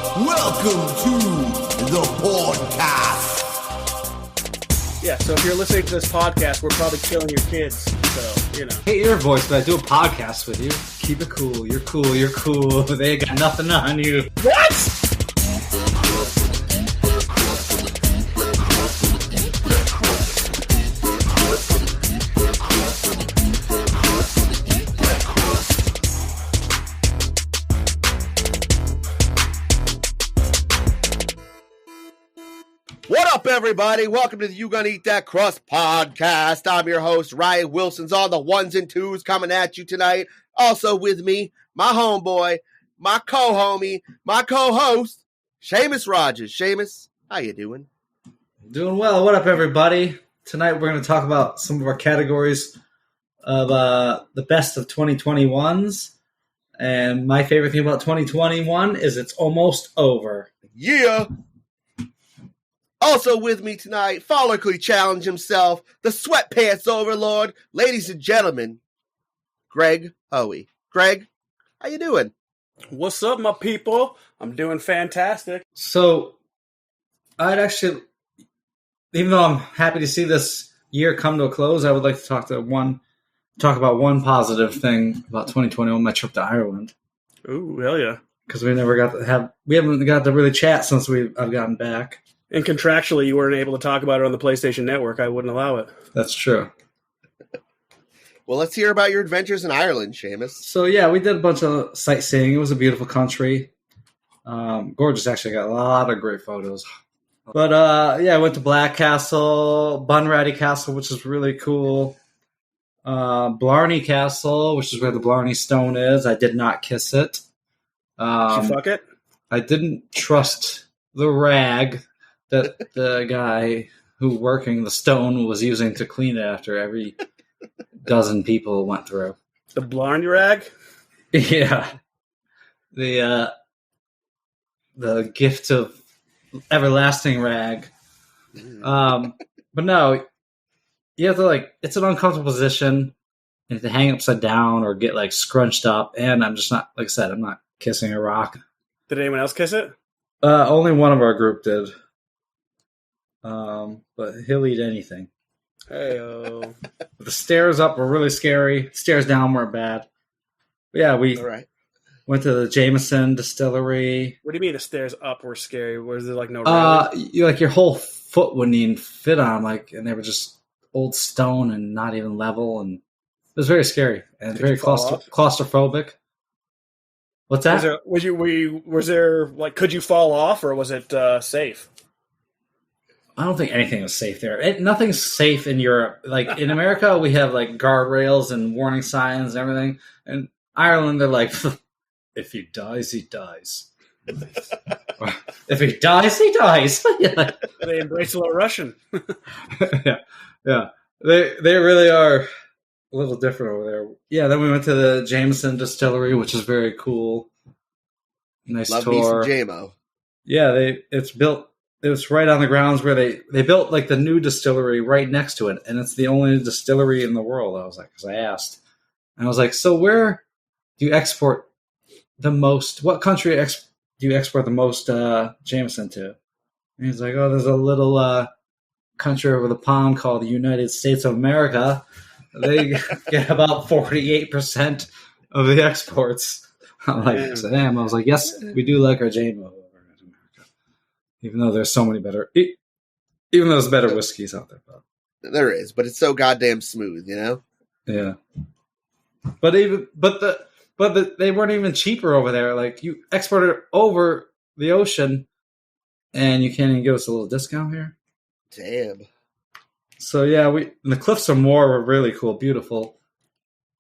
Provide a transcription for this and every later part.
Welcome to the podcast. Yeah, so if you're listening to this podcast, we're probably killing your kids. So, you know. Hate your voice, but I do a podcast with you. Keep it cool. You're cool. You're cool. They ain't got nothing on you. What? What up, everybody? Welcome to the You Gonna Eat That Crust podcast. I'm your host, Ryan Wilson's on the ones and twos coming at you tonight. Also with me, my homeboy, my co-homie, my co-host, Sheamus Rogers. Sheamus, how you doing? Doing well. What up, everybody? Tonight we're going to talk about some of our categories of the best of 2021s. And my favorite thing about 2021 is it's almost over. Yeah. Also with me tonight, follically challenge himself, the sweatpants overlord, ladies and gentlemen, Greg Hoey. Greg, how you doing? What's up, my people? I'm doing fantastic. So, I'd actually, even though I'm happy to see this year come to a close, I would like to talk about one positive thing about 2021, my trip to Ireland. Ooh, hell yeah. Because we haven't got to really chat since I've gotten back. And contractually, you weren't able to talk about it on the PlayStation Network. I wouldn't allow it. That's true. Well, let's hear about your adventures in Ireland, Sheamus. So, yeah, we did a bunch of sightseeing. It was a beautiful country. Gorgeous, actually. Got a lot of great photos. But, I went to Black Castle, Bunratty Castle, which is really cool. Blarney Castle, which is where the Blarney Stone is. I did not kiss it. Did you fuck it? I didn't trust the rag that the guy who working the stone was using to clean it after every dozen people went through. The Blarney rag? Yeah. The gift of everlasting rag. But no, you have to it's an uncomfortable position. You have to hang upside down or get scrunched up. And I'm just not, like I said, I'm not kissing a rock. Did anyone else kiss it? Only one of our group did. But he'll eat anything. Hey-o. The stairs up were really scary. Stairs down weren't bad. But yeah, we went to the Jameson distillery. What do you mean the stairs up were scary? Was there no railing? Your whole foot wouldn't even fit on and they were just old stone and not even level, and it was very scary and very claustrophobic. What's that? Could you fall off, or was it safe? I don't think anything was safe there. Nothing's safe in Europe. In America, we have guardrails and warning signs and everything. In Ireland, they're if he dies, he dies. If he dies, he dies. They embrace a little Russian. Yeah. They really are a little different over there. Yeah, then we went to the Jameson distillery, which is very cool. Nice Love tour. me some JMO. Yeah, it was right on the grounds where they built the new distillery right next to it, and it's the only distillery in the world. I was because I asked, and I was so where do you export the most? What country do you export the most Jameson to? And he's oh, there's a little country over the pond called the United States of America. They get about 48% of the exports. I'm damn. I was yes, we do like our JMO. Even though there's so many better, even though there's better whiskeys out there. There is, but it's so goddamn smooth, you know? Yeah. But they weren't even cheaper over there. You export it over the ocean, and you can't even give us a little discount here. Damn. So yeah, the Cliffs of Moher were really cool, beautiful.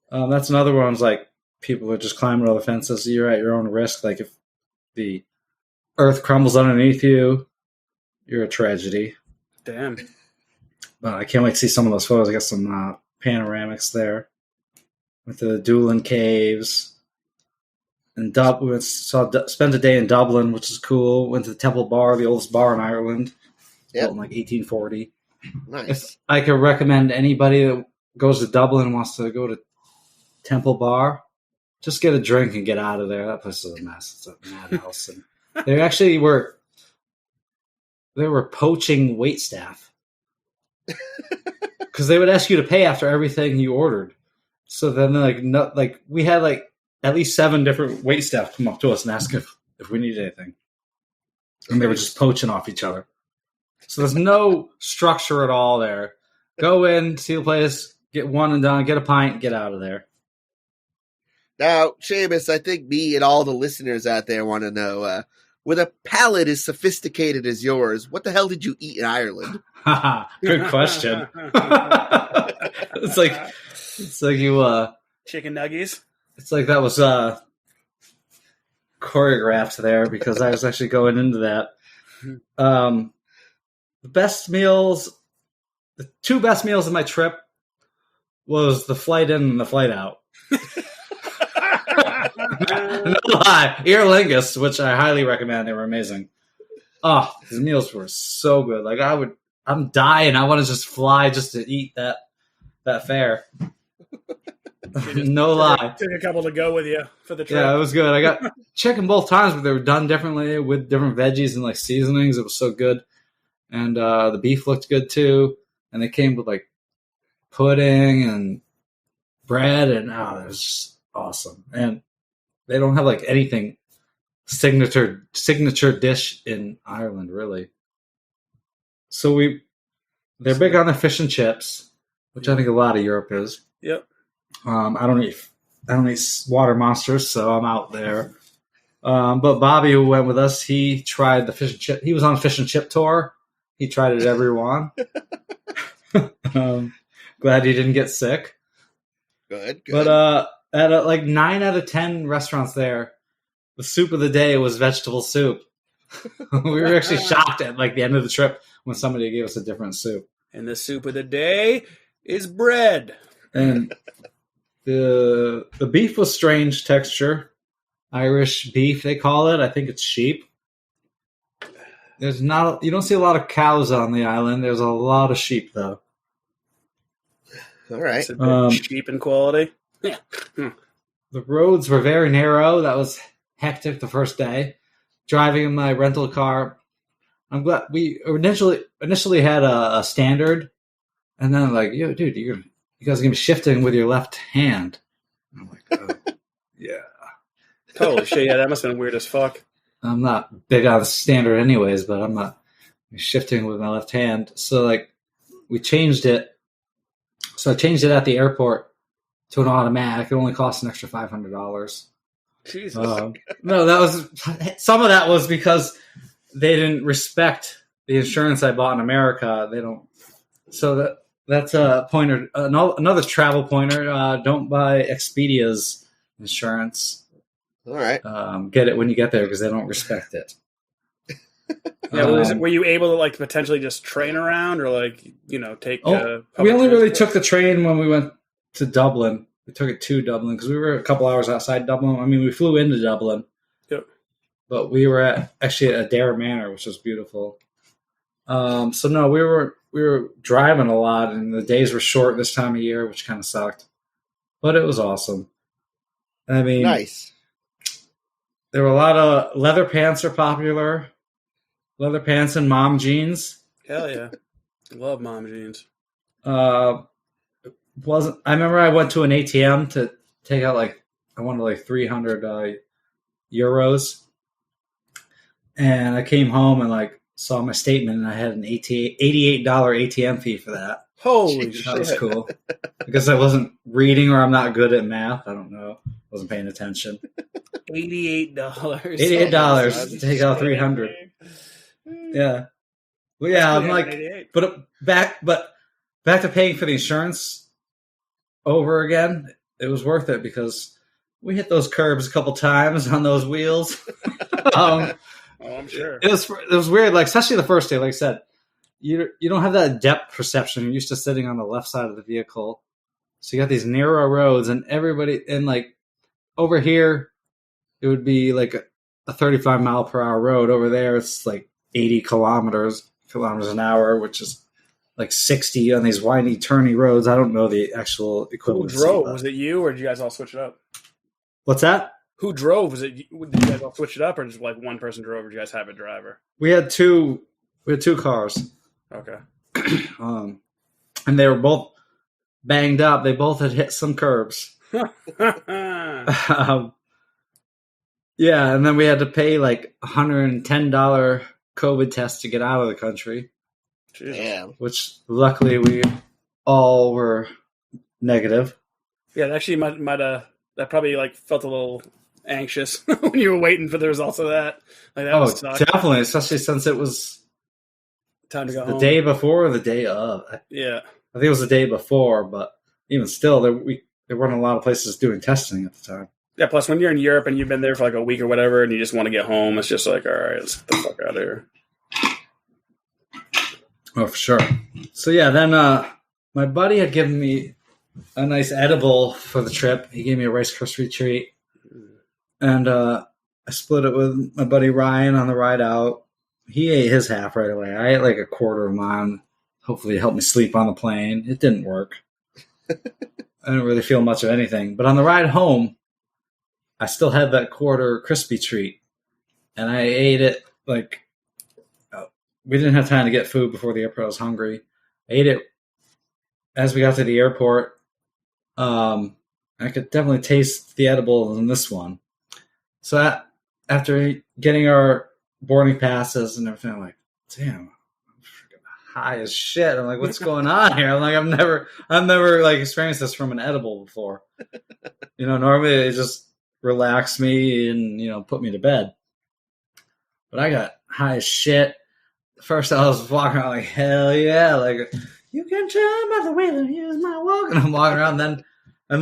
That's another one. People are just climbing over the fences. So you're at your own risk. If the earth crumbles underneath you, you're a tragedy. Damn. I can't wait to see some of those photos. I got some panoramics there. Went to the Doolin Caves. And spent a day in Dublin, which is cool. Went to the Temple Bar, the oldest bar in Ireland. Built in 1840. Nice. If I could recommend anybody that goes to Dublin and wants to go to Temple Bar, just get a drink and get out of there. That place is a mess. It's a madhouse. And They actually were poaching waitstaff because they would ask you to pay after everything you ordered. So then, we had at least 7 different waitstaff come up to us and ask if we needed anything, and they were just poaching off each other. So there's no structure at all there. Go in, see the place, get one and done, get a pint, get out of there. Now, Sheamus, I think me and all the listeners out there want to know, with a palate as sophisticated as yours, what the hell did you eat in Ireland? Good question. It's like you chicken nuggies. It's like that was choreographed there because I was actually going into that. The two best meals of my trip was the flight in and the flight out. No lie. Ear lingus, which I highly recommend. They were amazing. Oh, these meals were so good. Like I'm dying. I want to just fly just to eat that fare. No lie. Took a couple to go with you for the trip. Yeah, it was good. I got chicken both times, but they were done differently with different veggies and seasonings. It was so good. And the beef looked good too. And they came with pudding and bread, and it was just awesome. And they don't have anything signature dish in Ireland, really. So they're big on the fish and chips, which I think a lot of Europe is. Yep. I don't eat water monsters, so I'm out there. But Bobby, who went with us, he tried the fish and chip. He was on a fish and chip tour. He tried it every one. Glad he didn't get sick. Good. But at 9 out of 10 restaurants there, the soup of the day was vegetable soup. We were actually shocked at the end of the trip when somebody gave us a different soup. And the soup of the day is bread. And the beef was strange texture. Irish beef, they call it. I think it's sheep. You don't see a lot of cows on the island. There's a lot of sheep, though. All right. It's a bit sheep in quality. Yeah. The roads were very narrow. That was hectic the first day. Driving in my rental car. I'm glad we initially had a standard, and then yo, dude, you guys are gonna be shifting with your left hand. I'm like, oh, yeah. Holy shit! Yeah, that must have been weird as fuck. I'm not big on the standard, anyways, but I'm not shifting with my left hand. So we changed it. So I changed it at the airport to an automatic. It only cost an extra $500. Jesus. No, that was some of that was because they didn't respect the insurance I bought in America. They don't. So that's a pointer. Another travel pointer. Don't buy Expedia's insurance. All right. Get it when you get there because they don't respect it. Yeah, were you able to potentially just train around or take? We only really took the train when we went to Dublin. We took it to Dublin because we were a couple hours outside Dublin. I mean, we flew into Dublin. Yep. But we were actually at Adair Manor, which was beautiful. So no, we were driving a lot, and the days were short this time of year, which kind of sucked. But it was awesome. I mean, nice. There were a lot of leather pants are popular. Leather pants and mom jeans. Hell yeah. Love mom jeans. I remember I went to an ATM to take out I wanted 300 euros. And I came home and saw my statement and I had an $88 ATM fee for that. Holy shit. That was cool. Because I wasn't reading or I'm not good at math. I don't know. Wasn't paying attention. $88. $88 to take out 300. Yeah. Well, yeah, I'm back to paying for the insurance over again. It was worth it because we hit those curbs a couple times on those wheels. I'm sure. It was weird, especially the first day. Like I said, you don't have that depth perception. You're used to sitting on the left side of the vehicle. So you got these narrow roads and everybody, and over here, it would be a 35 mile per hour road. Over there, it's 80 kilometers an hour, which is 60 on these windy, turny roads. I don't know the actual equivalent. Who drove? Was it you, or did you guys all switch it up? What's that? Who drove? Was it? Did you guys all switch it up, or just like one person drove? Or did you guys have a driver? We had two cars. Okay. And they were both banged up. They both had hit some curbs. Yeah, and then we had to pay like $110 COVID test to get out of the country. Damn. Which luckily we all were negative. Yeah, actually might that probably like felt a little anxious when you were waiting for the results of that. Like that was definitely, especially since it was time to go the home. day before or the day of. Yeah. I think it was the day before, but even still, there weren't a lot of places doing testing at the time. Yeah, plus when you're in Europe and you've been there for like a week or whatever and you just want to get home, it's just like, all right, let's get the fuck out of here. Oh, for sure. So, yeah, then my buddy had given me a nice edible for the trip. He gave me a Rice Krispie treat. And I split it with my buddy Ryan on the ride out. He ate his half right away. I ate like a quarter of mine. Hopefully it helped me sleep on the plane. It didn't work. I didn't really feel much of anything. But on the ride home, I still had that quarter crispy treat, and I ate it like we didn't have time to get food before the airport. I was hungry. I ate it as we got to the airport. I could definitely taste the edible in this one. So after getting our boarding passes and everything, I'm like, damn, I'm freaking high as shit. I'm like, what's going on here? I'm like, I've never like experienced this from an edible before. Normally it just relax me and, put me to bed. But I got high as shit. First I was walking around like, hell yeah. Like, you can jump by the wheel and use my walk. And I'm walking around. And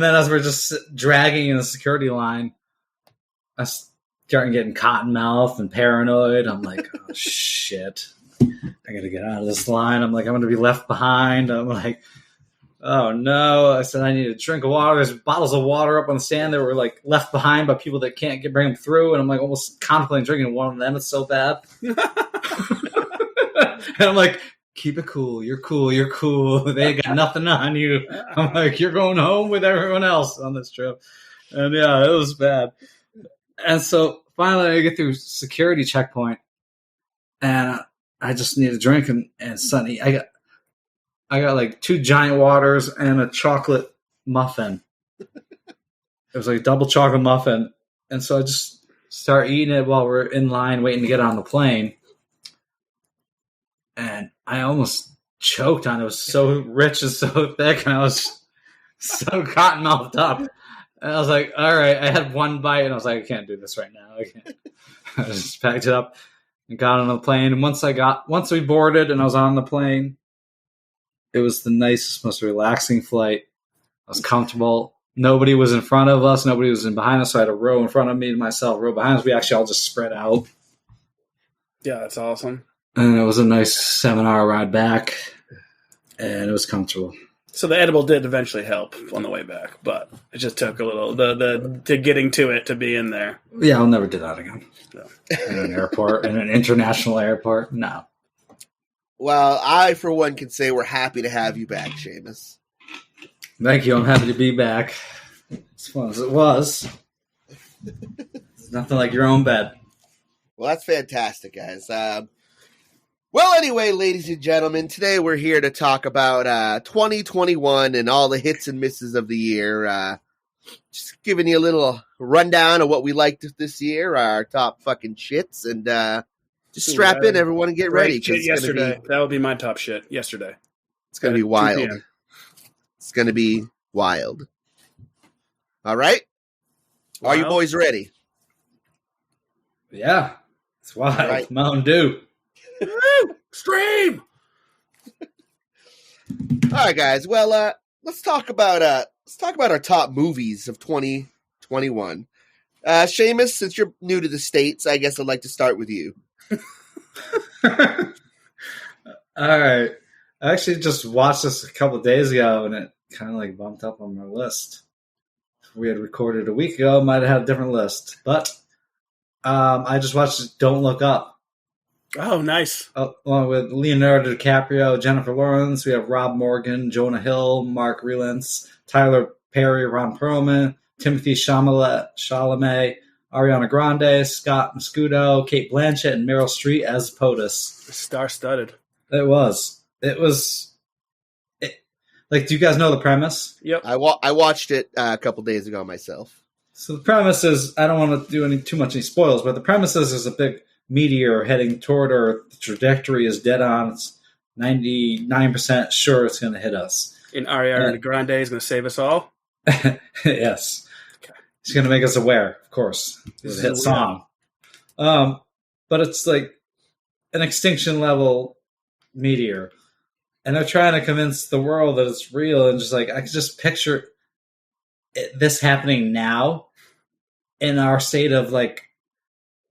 then as we're just dragging in the security line, I started getting cotton mouth and paranoid. I'm like, oh, shit. I got to get out of this line. I'm like, I'm going to be left behind. I'm like, oh no. I said, I need a drink of water. There's bottles of water up on the stand that were like left behind by people that can't bring them through. And I'm like almost contemplating drinking one of them. It's so bad. And I'm like, keep it cool. You're cool. You're cool. They ain't got nothing on you. I'm like, you're going home with everyone else on this trip. And yeah, it was bad. And so finally I get through security checkpoint and I just need a drink and Sonny, I got like 2 giant waters and a chocolate muffin. It was like a double chocolate muffin. And so I just start eating it while we're in line waiting to get on the plane. And I almost choked on it. It was so rich and so thick, and I was so cotton-mouthed up. And I was like, all right, I had one bite, and I was like, I can't do this right now. I can't. I just packed it up and got on the plane. And once we boarded and I was on the plane, it was the nicest, most relaxing flight. I was comfortable. Nobody was in front of us. Nobody was in behind us. So I had a row in front of me and myself, a row behind us. We actually all just spread out. Yeah, that's awesome. And it was a nice 7-hour ride back, and it was comfortable. So the edible did eventually help on the way back, but it just took a little to getting to it to be in there. Yeah, I'll never do that again. No. In an airport, in an international airport, no. Well, I for one can say we're happy to have you back, Sheamus. Thank you. I'm happy to be back. As fun as it was, it's nothing like your own bed. Well, that's fantastic, guys. Well, anyway, ladies and gentlemen, today we're here to talk about 2021 and all the hits and misses of the year. Just giving you a little rundown of what we liked this year, our top fucking shits, and just strap in, everyone, and get ready. Yesterday, that would be my top shit. Yesterday, it's going to be wild. It's going to be wild. All right, Are you boys ready? Yeah, it's wild. All right. Mountain Dew. Stream. All right, guys. Well, let's talk about our top movies of 2021. Sheamus, since you're new to the States, I guess I'd like to start with you. All right. I actually just watched this a couple of days ago, and it kind of like bumped up on my list. If we had recorded a week ago, I might have had a different list. But I just watched Don't Look Up. Oh, nice. Along with Leonardo DiCaprio, Jennifer Lawrence, we have Rob Morgan, Jonah Hill, Mark Rylance, Tyler Perry, Ron Perlman, Timothy Chalamet, Ariana Grande, Scott Mescudo, Kate Blanchett, and Meryl Streep as POTUS. Star-studded. It was. Like, do you guys know the premise? Yep. I watched it a couple days ago myself. So the premise is, I don't want to do too much spoilers, but the premise is there's a big meteor heading toward Earth. The trajectory is dead on. It's 99% sure it's going to hit us. And Ariana Grande is going to save us all? Yes. Okay. She's going to make us aware, of course. It's a hit song. But it's like an extinction level meteor. And they're trying to convince the world that it's real, and just like I can just picture this happening now in our state of like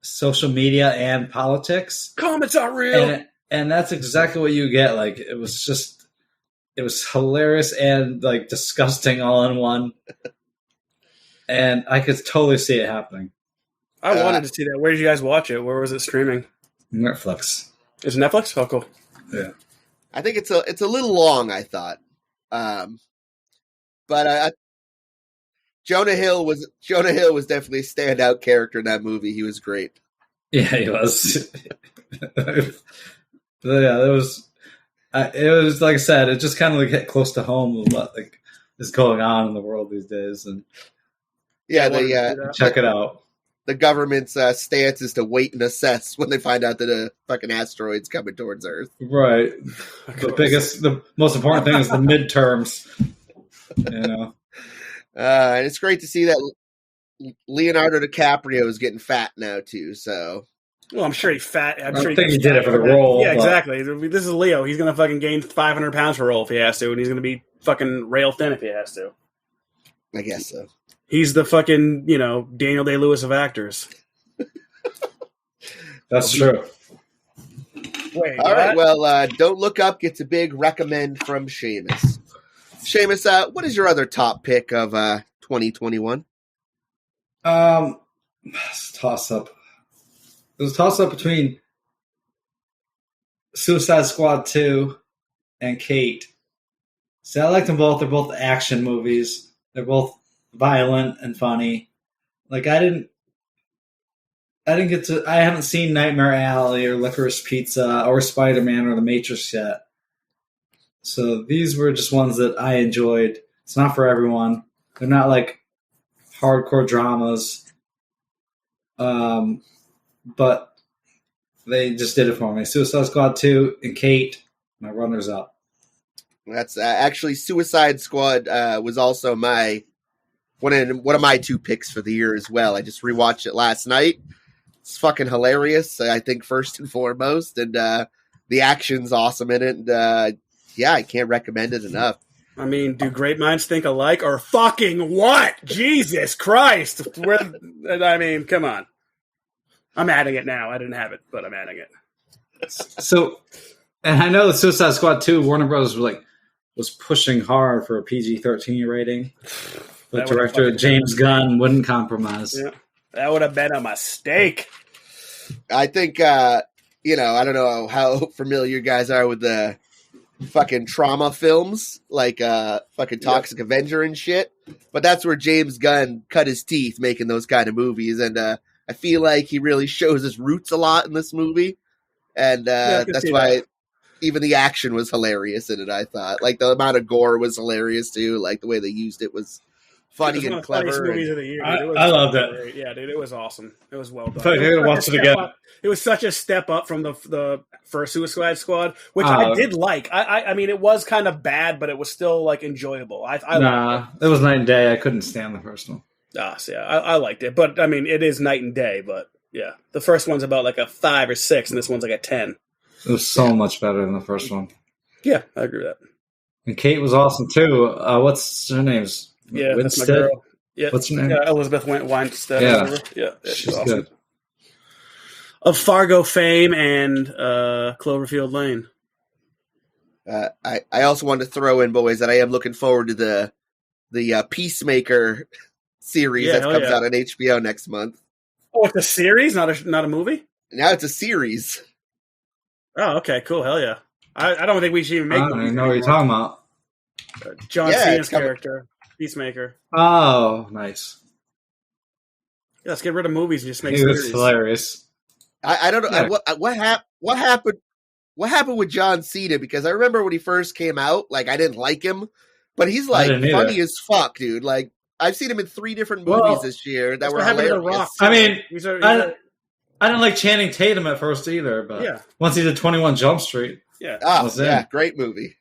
social media and politics. Comets are real, and that's exactly what you get. Like it was hilarious and like disgusting all in one, and I could totally see it happening. I wanted to see that. Where did you guys watch it? Where was it streaming? Netflix. Is it Netflix? Oh, cool. Yeah. I think it's a little long, I thought. But Jonah Hill was definitely a standout character in that movie. He was great. Yeah, he was. Yeah, it was like I said, it just kind of like hit close to home with what like is going on in the world these days, and check it out. The government's stance is to wait and assess when they find out that a fucking asteroid's coming towards Earth. Right. The most important thing is the midterms. You know. And it's great to see that Leonardo DiCaprio is getting fat now too. So. Well, I'm sure he's fat. I think he did it for the role. Yeah, exactly. This is Leo. He's gonna fucking gain 500 pounds for a role if he has to, and he's gonna be fucking rail thin if he has to. I guess so. He's the fucking, Daniel Day-Lewis of actors. That's true. Wait, all right, well, Don't Look Up gets a big recommend from Sheamus. Sheamus, what is your other top pick of 2021? It's a toss-up. It was a toss-up between Suicide Squad 2 and Kate. So I like them both. They're both action movies. They're both violent and funny. Like I haven't seen Nightmare Alley or Licorice Pizza or Spider-Man or The Matrix yet. So these were just ones that I enjoyed. It's not for everyone. They're not like hardcore dramas. But they just did it for me. Suicide Squad 2 and Kate, my runners up. That's actually Suicide Squad was also one of my two picks for the year as well. I just rewatched it last night. It's fucking hilarious, I think, first and foremost, and the action's awesome in it. And I can't recommend it enough. I mean, do great minds think alike, or fucking what? Jesus Christ! I mean, come on. I'm adding it now. I didn't have it, but I'm adding it. So, and I know the Suicide Squad 2, Warner Bros. was pushing hard for a PG-13 rating. But director James Gunn wouldn't compromise. Yeah, that would have been a mistake. I think, I don't know how familiar you guys are with the fucking trauma films, like fucking Toxic Avenger and shit. But that's where James Gunn cut his teeth making those kind of movies. And I feel like he really shows his roots a lot in this movie. And that's why even the action was hilarious in it, I thought. Like, the amount of gore was hilarious, too. Like, the way they used it was funny and clever. Movies of the year. I loved it. Yeah, dude, it was awesome. It was well done. I gotta watch it again. It was such a step up from the first Suicide Squad, which I did like. I mean, it was kind of bad, but it was still like enjoyable. It was night and day. I couldn't stand the first one. So yeah, I liked it, but I mean, it is night and day. But yeah, the first one's about like a 5 or 6, and this one's like a 10. It was so much better than the first one. Yeah, I agree with that. And Kate was awesome too. What's her name? Yeah, that's my girl. Yeah, what's her name? Yeah, Elizabeth Weinstein. Yeah, she's awesome. Good. Of Fargo fame and Cloverfield Lane. I also wanted to throw in, boys, that I am looking forward to the Peacemaker series that comes out on HBO next month. Oh, it's a series, not a movie? Now it's a series. Oh, okay, cool. Hell yeah. I don't think we should even make movies. I don't know what you're talking about. John Cena's character, Peacemaker. Oh, nice. let's get rid of movies and just make He was series. hilarious. I don't know Yeah. what happened with John Cena, because I remember when he first came out, like I didn't like him, but he's like didn't either. funny as fuck, dude. Like I've seen him in 3 different movies Well, this year that That's were what happened to hilarious. The Rock. I mean, He's a- I didn't like Channing Tatum at first either, but Yeah. once he did 21 Jump Street, yeah. Oh, was in. yeah, great movie.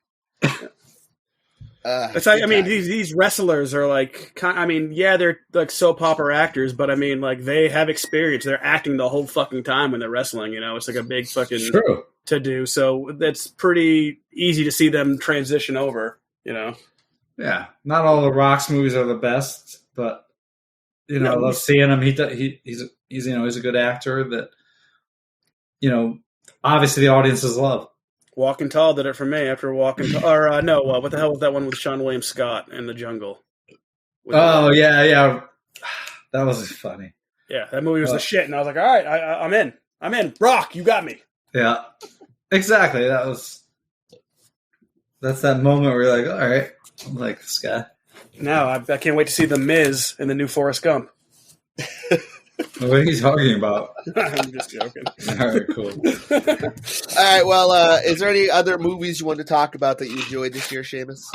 It's like, I mean, these wrestlers are like, I mean, yeah, they're like soap opera actors, but I mean, like they have experience. They're acting the whole fucking time when they're wrestling. You know, it's like a big fucking true. to do. So it's pretty easy to see them transition over. You know, Yeah, not all the Rock's movies are the best, but you know, I love seeing him. He's you know, he's a good actor that, you know, obviously the audiences love. Walking Tall did it for me after Walking Tall. Or no, what the hell was that one with Sean William Scott in the jungle? Oh yeah, that was funny. Yeah, that movie was the shit, and I was like, all right, I'm in. I'm in. Rock, you got me. Yeah, exactly. That's that moment where you're like, all right, I'm like this guy. Now I can't wait to see The Miz in the new Forrest Gump. What are you talking about? I'm just joking. All right, cool. All right, well, is there any other movies you want to talk about that you enjoyed this year, Sheamus?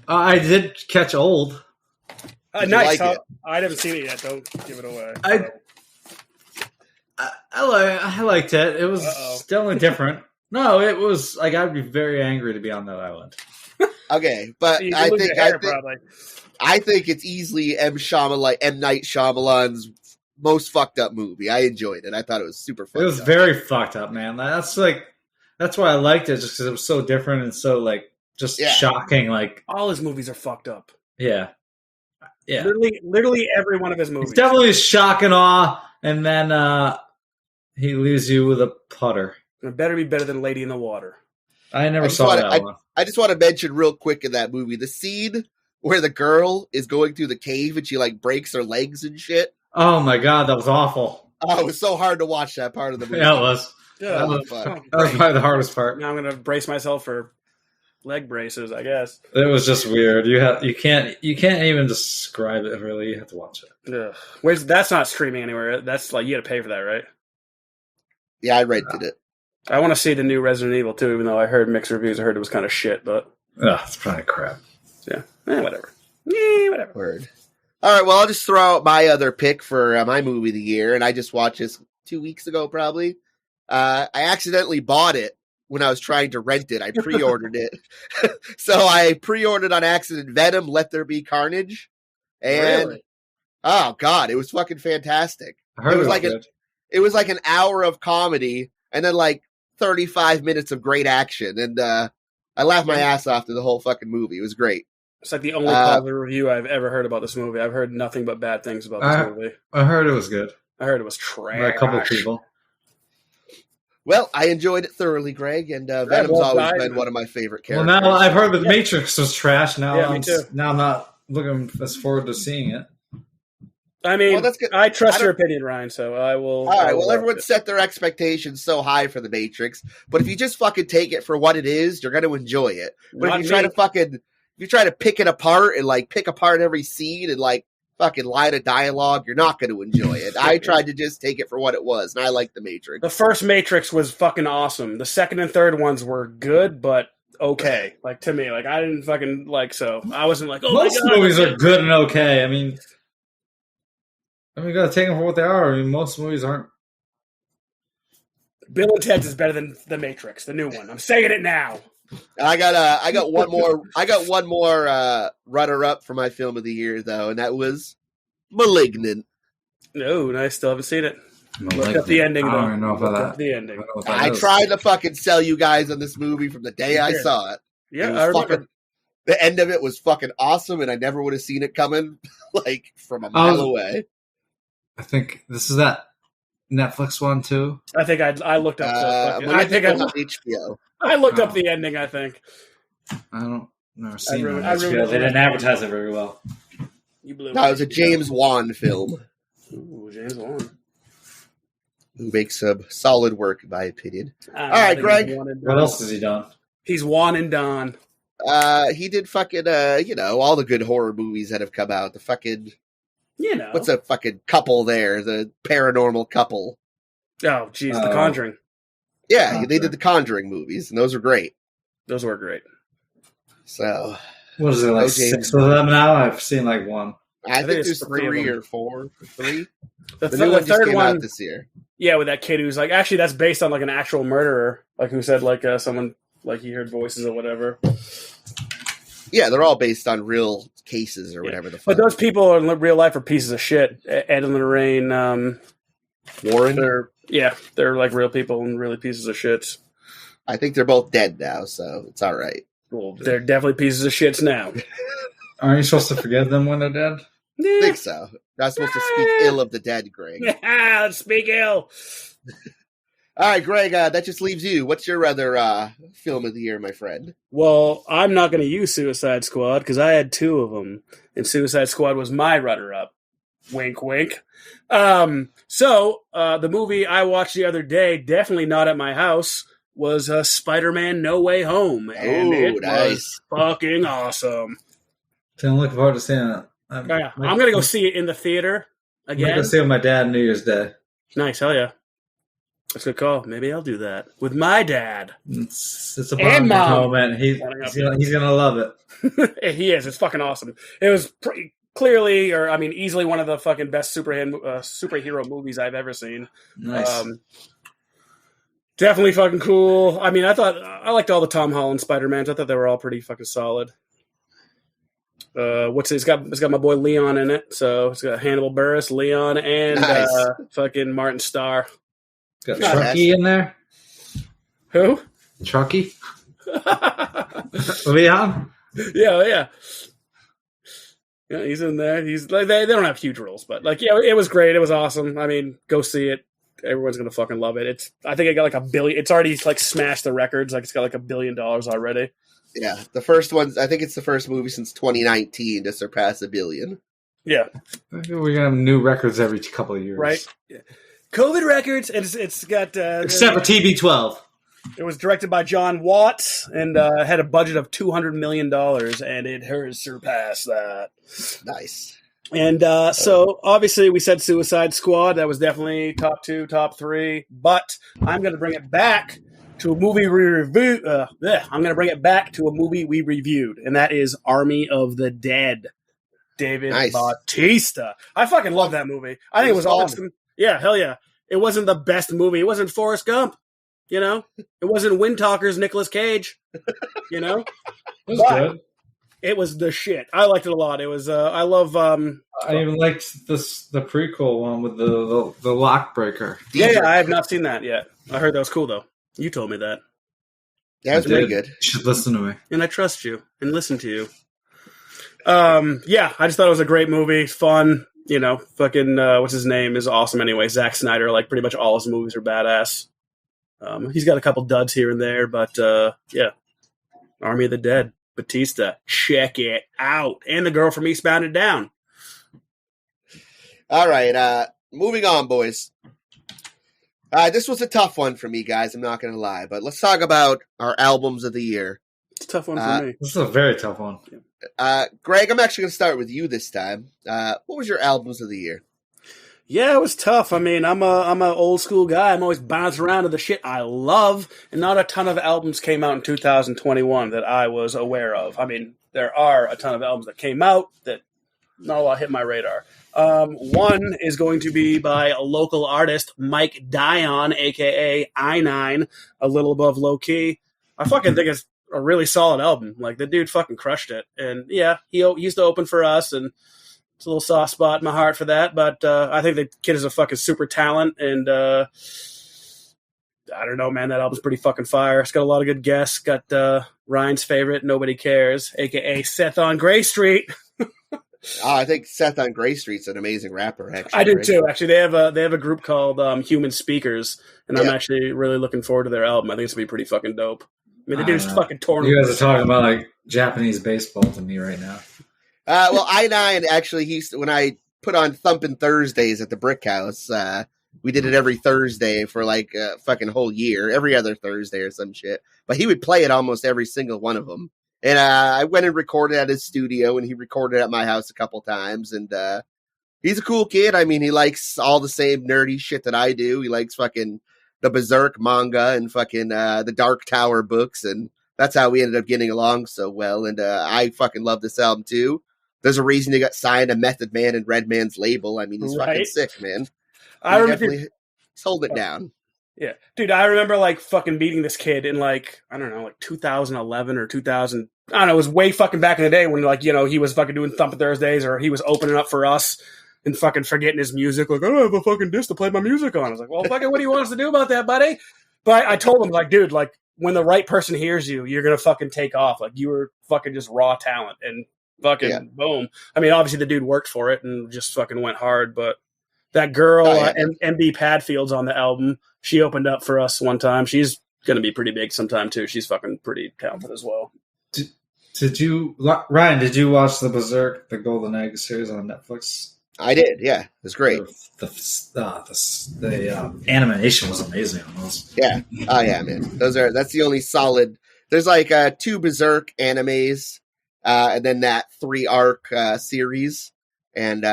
I did catch Old. Did you Nice. like it? I haven't seen it yet. Don't give it away. I liked it. It was Uh-oh. definitely different. No, it was like I'd be very angry to be on that island. Okay, but You I can lose think your hair, probably. I think it's easily M. Night Shyamalan's most fucked up movie. I enjoyed it. I thought it was super fucked It was up. very fucked up, man. That's why I liked it, just because it was so different and so like just shocking. Like, All his movies are fucked up. yeah. Literally every one of his movies. It's definitely shock and awe, and then he leaves you with a putter. It better be better than Lady in the Water. I never saw that one. I just want to mention real quick in that movie the scene where the girl is going through the cave and she like breaks her legs and shit. Oh my god, that was awful. Oh, it was so hard to watch that part of the movie. Yeah, it was. Yeah, That fuck. was probably the hardest part. Now I'm going to brace myself for leg braces, I guess. It was just weird. You can't even describe it really. You have to watch it. Ugh. That's not streaming anywhere. That's like you got to pay for that, right? Yeah, I rented it. I want to see the new Resident Evil too, even though I heard mixed reviews. I heard it was kind of shit, but It's probably crap. yeah, whatever. Yeah, whatever. Word. All right, well, I'll just throw out my other pick for my movie of the year, and I just watched this 2 weeks ago, probably. I accidentally bought it when I was trying to rent it. I pre-ordered it. So I pre-ordered on accident Venom, Let There Be Carnage. And, Really? oh, God, it was fucking fantastic. I heard It was good. It was like an hour of comedy, and then like 35 minutes of great action. And I laughed my ass off through the whole fucking movie. It was great. It's like the only positive review I've ever heard about this movie. I've heard nothing but bad things about this movie. I heard it was good. I heard it was trash. By a couple of people. Well, I enjoyed it thoroughly, Greg, and Venom's well, always I- been one of my favorite Well, characters. now I've heard that The Matrix was trash. Now Yeah, me too. Now I'm not looking as forward to seeing it. I mean, Well, that's good. I trust I your opinion, Ryan, so I will. All I right, will well, watch everyone it. set their expectations so high for The Matrix, but if you just fucking take it for what it is, you're going to enjoy it. But Not if you try to pick it apart and like pick apart every scene and like fucking line of dialogue, you're not going to enjoy it. I tried to just take it for what it was, and I like The Matrix. The first Matrix was fucking awesome. The second and third ones were good, but okay. Like to me, like I didn't fucking like. So I wasn't like, oh Most my god, movies are good and okay. I mean, you gotta take them for what they are. I mean, most movies aren't. Bill and Ted's is better than The Matrix, the new one. I'm saying it now. I got one more runner up for my film of the year though, and that was Malignant. No, I still haven't seen it. Look up the ending, I though. don't even know Look about up that. the ending. I tried to fucking sell you guys on this movie from the day I saw it. Yeah, It was I remember. fucking- the end of it was fucking awesome, and I never would have seen it coming like from a mile away. I think this is that Netflix one too. I think I looked up. HBO. I looked up the ending. I think I don't never seen ruined- it. I ruined it. They didn't advertise it very well. you blew. No, it was a James Wan film Ooh, James Wan. who makes some solid work, in my opinion. All right, Greg. What else has he done? He's Juan and Don. He did fucking all the good horror movies that have come out. The fucking You know. What's a fucking couple there? The paranormal couple. Oh, geez, The Conjuring. Yeah, they did the Conjuring movies, and those were great. Those were great. So, what is there, like 6 of them now? I've seen like one. I think there's 3 or 4. 3? The new one just came out this year. Yeah, with that kid who's like, actually, that's based on like an actual murderer, like who said like someone like he heard voices or whatever. Yeah, they're all based on real cases or whatever the fuck. But those people in real life are pieces of shit. Ed and Lorraine Warren? They're like real people and really pieces of shit. I think they're both dead now, so it's all right. Well, they're definitely pieces of shits now. Aren't you supposed to forgive them when they're dead? I think so. Not supposed to speak ill of the dead, Greg. Let's speak ill. All right, Greg, that just leaves you. What's your other film of the year, my friend? Well, I'm not going to use Suicide Squad because I had 2 of them, and Suicide Squad was my runner-up. Wink, wink. So the movie I watched the other day, definitely not at my house, was Spider-Man No Way Home, and it was fucking awesome. So I'm looking forward to seeing it. I'm going to go see it in the theater again. I'm going to see it with my dad New Year's Day. Nice, hell yeah. That's a good call. Maybe I'll do that with my dad. It's a bonding moment. He's gonna love it. He is. It's fucking awesome. It was pretty clearly, easily one of the fucking best superhero movies I've ever seen. Nice. Definitely fucking cool. I mean, I liked all the Tom Holland Spider-Mans. I thought they were all pretty fucking solid. It's got my boy Leon in it. So it's got Hannibal Buress, Leon, and fucking Martin Starr. Got Chucky in there. Who? Chucky. Leon. Yeah. Yeah, he's in there. He's like they don't have huge roles, but like it was great. It was awesome. I mean, go see it. Everyone's gonna fucking love it. I think it got like $1 billion. It's already like smashed the records. Like it's got like $1 billion already. Yeah, the first one. I think it's the first movie since 2019 to surpass $1 billion. Yeah, we're gonna have new records every couple of years, right? Yeah. COVID records, and it's got except for TB12. It was directed by John Watts and had a budget of $200 million, and it has surpassed that. Nice. And so, obviously, we said Suicide Squad. That was definitely top 2, top 3. But I'm going to bring it back to a movie we reviewed. I'm going to bring it back to a movie we reviewed, and that is Army of the Dead. David Bautista. I fucking love that movie. I think it was awesome. Yeah, hell yeah. It wasn't the best movie. It wasn't Forrest Gump. You know? It wasn't Wind Talkers Nicolas Cage. You know? It was good. It was the shit. I liked it a lot. It was I love I even liked the prequel one with the lock breaker. Yeah, I have not seen that yet. I heard that was cool though. You told me that. Yeah, it was pretty good. You should listen to me. And I trust you and listen to you. Yeah, I just thought it was a great movie. Fun. You know, fucking what's his name is awesome anyway. Zack Snyder, like pretty much all his movies are badass. He's got a couple duds here and there, but yeah. Army of the Dead, Batista, check it out. And the girl from Eastbound and Down. All right, moving on, boys. This was a tough one for me, guys. I'm not going to lie, but let's talk about our albums of the year. It's a tough one for me. This is a very tough one. Greg, I'm actually going to start with you this time. What was your albums of the year? Yeah, it was tough. I mean, I'm a old school guy. I'm always bouncing around to the shit I love, and not a ton of albums came out in 2021 that I was aware of. I mean, there are a ton of albums that came out that not a lot hit my radar. One is going to be by a local artist, Mike Dion, a.k.a. I9, A Little Above Low Key. I fucking think it's a really solid album. Like, the dude fucking crushed it. And, yeah, he used to open for us, and it's a little soft spot in my heart for that. But I think the kid is a fucking super talent, and I don't know, man. That album's pretty fucking fire. It's got a lot of good guests. Got Ryan's favorite, Nobody Cares, a.k.a. Seth on Gray Street. I think Seth on Gray Street's an amazing rapper. Actually, I do too. Actually, they have a group called Human Speakers, and I'm actually really looking forward to their album. I think it's gonna be pretty fucking dope. I mean, the dude's fucking torn. You guys are talking about like Japanese baseball to me right now. Well, I9 actually, when I put on Thumpin' Thursdays at the Brick House, we did it every Thursday for like a fucking whole year, every other Thursday or some shit. But he would play it almost every single one of them. And I went and recorded at his studio, and he recorded at my house a couple times. And he's a cool kid. I mean, he likes all the same nerdy shit that I do. He likes fucking the Berserk manga and fucking the Dark Tower books, and that's how we ended up getting along so well. And I fucking love this album too. There's a reason he got signed to Method Man and Redman's label. I mean, he's fucking sick, man. I remember sold it down. Yeah, dude, I remember like fucking meeting this kid in like, I don't know, like 2011 or 2000. I don't know, it was way fucking back in the day when, like, you know, he was fucking doing Thumpin' Thursdays, or he was opening up for us and fucking forgetting his music. Like, I don't have a fucking disc to play my music on. I was like, well, fucking what do you want us to do about that, buddy? But I told him, like, dude, like, when the right person hears you, you're going to fucking take off. Like, you were fucking just raw talent, and fucking boom. I mean, obviously the dude worked for it and just fucking went hard, but that girl, MB Padfield's on the album. She opened up for us one time. She's going to be pretty big sometime, too. She's fucking pretty talented as well. Ryan, did you watch the Berserk, the Golden Egg series on Netflix? I did, yeah. It's great. The animation was amazing on those. Yeah. Oh, yeah, man. That's the only solid. There's like 2 Berserk animes, and then that 3-arc series. And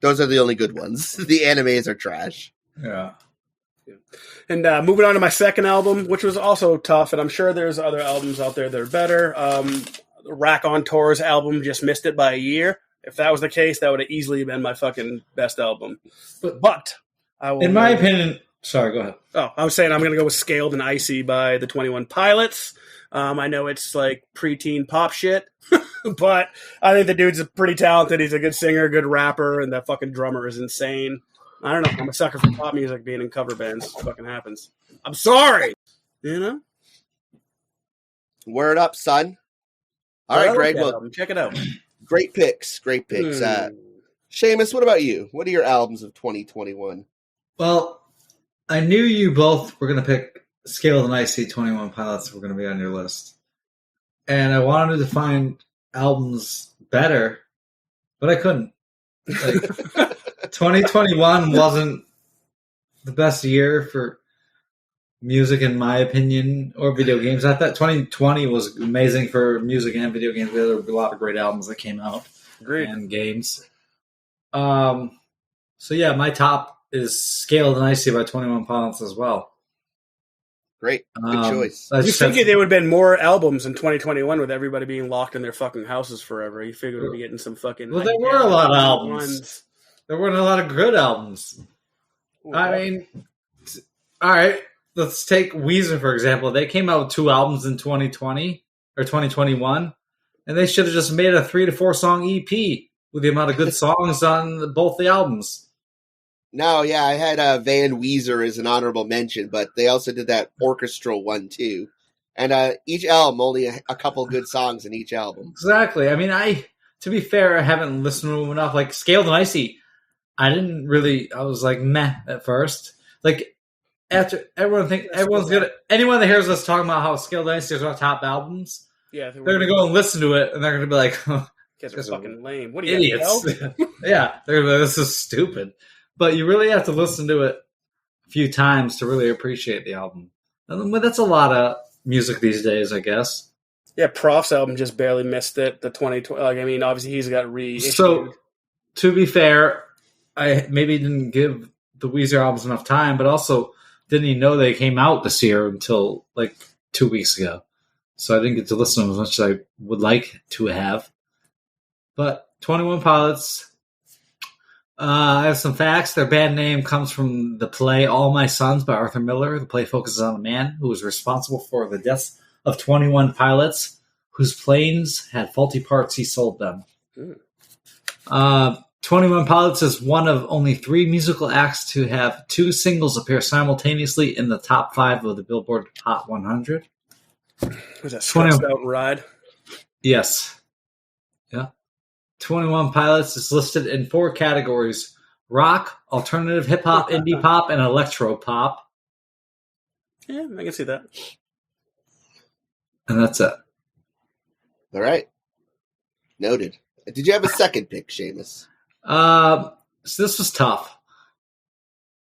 those are the only good ones. The animes are trash. Yeah. And moving on to my second album, which was also tough, and I'm sure there's other albums out there that are better. Rack on Tour's album just missed it by a year. If that was the case, that would have easily been my fucking best album. But I will, in my opinion, sorry, go ahead. Oh, I was saying I'm going to go with Scaled and Icy by the 21 Pilots. I know it's like preteen pop shit, but I think the dude's pretty talented. He's a good singer, good rapper, and that fucking drummer is insane. I don't know. I'm a sucker for pop music being in cover bands. It fucking happens. I'm sorry. You know? Word up, son. All right, Greg. Well, check it out. Great picks. Great picks. Sheamus, what about you? What are your albums of 2021? Well, I knew you both were going to pick Scaled and Icy 21 Pilots were going to be on your list. And I wanted to find albums better, but I couldn't. Like, 2021 wasn't the best year for music, in my opinion, or video games. I thought 2020 was amazing for music and video games. There were a lot of great albums that came out. Agreed. And games. So yeah, my top is Scaled and Icy by 21 Pilots as well. Great. Good choice. You figured there would have been more albums in 2021 with everybody being locked in their fucking houses forever. You figured we'd be getting some fucking... Well, there were a lot of albums. There weren't a lot of good albums. Ooh, I mean, all right, let's take Weezer, for example. They came out with 2 albums in 2020 or 2021, and they should have just made a 3 to 4 song EP with the amount of good songs on both the albums. No, yeah, I had Van Weezer as an honorable mention, but they also did that orchestral one too. And each album, only a couple good songs in each album. Exactly. I mean, to be fair, I haven't listened to them enough. Like Scaled and Icy, I was like meh at first. Like after anyone that hears us talking about how Scaled and Icy is our top albums, yeah, they're gonna go and listen to it, and they're gonna be like, "Guys are fucking lame. What are you idiots?" Yeah, they're gonna be like, "This is stupid." But you really have to listen to it a few times to really appreciate the album. But that's a lot of music these days, I guess. Yeah, Prof's album just barely missed it. The 2020. Like, I mean, obviously he's got reissued. So, to be fair, I maybe didn't give the Weezer albums enough time, but also didn't even know they came out this year until like 2 weeks ago. So I didn't get to listen to them as much as I would like to have. But 21 Pilots... I have some facts. Their band name comes from the play All My Sons by Arthur Miller. The play focuses on a man who was responsible for the deaths of 21 pilots whose planes had faulty parts. He sold them. 21 Pilots is one of only 3 musical acts to have 2 singles appear simultaneously in the top 5 of the Billboard Hot 100. Was that Stressed Out Ride? Yes. Yeah. 21 Pilots is listed in 4 categories: rock, alternative hip-hop, indie pop, and electro pop. Yeah, I can see that. And that's it. All right. Noted. Did you have a second pick, Sheamus? So this was tough.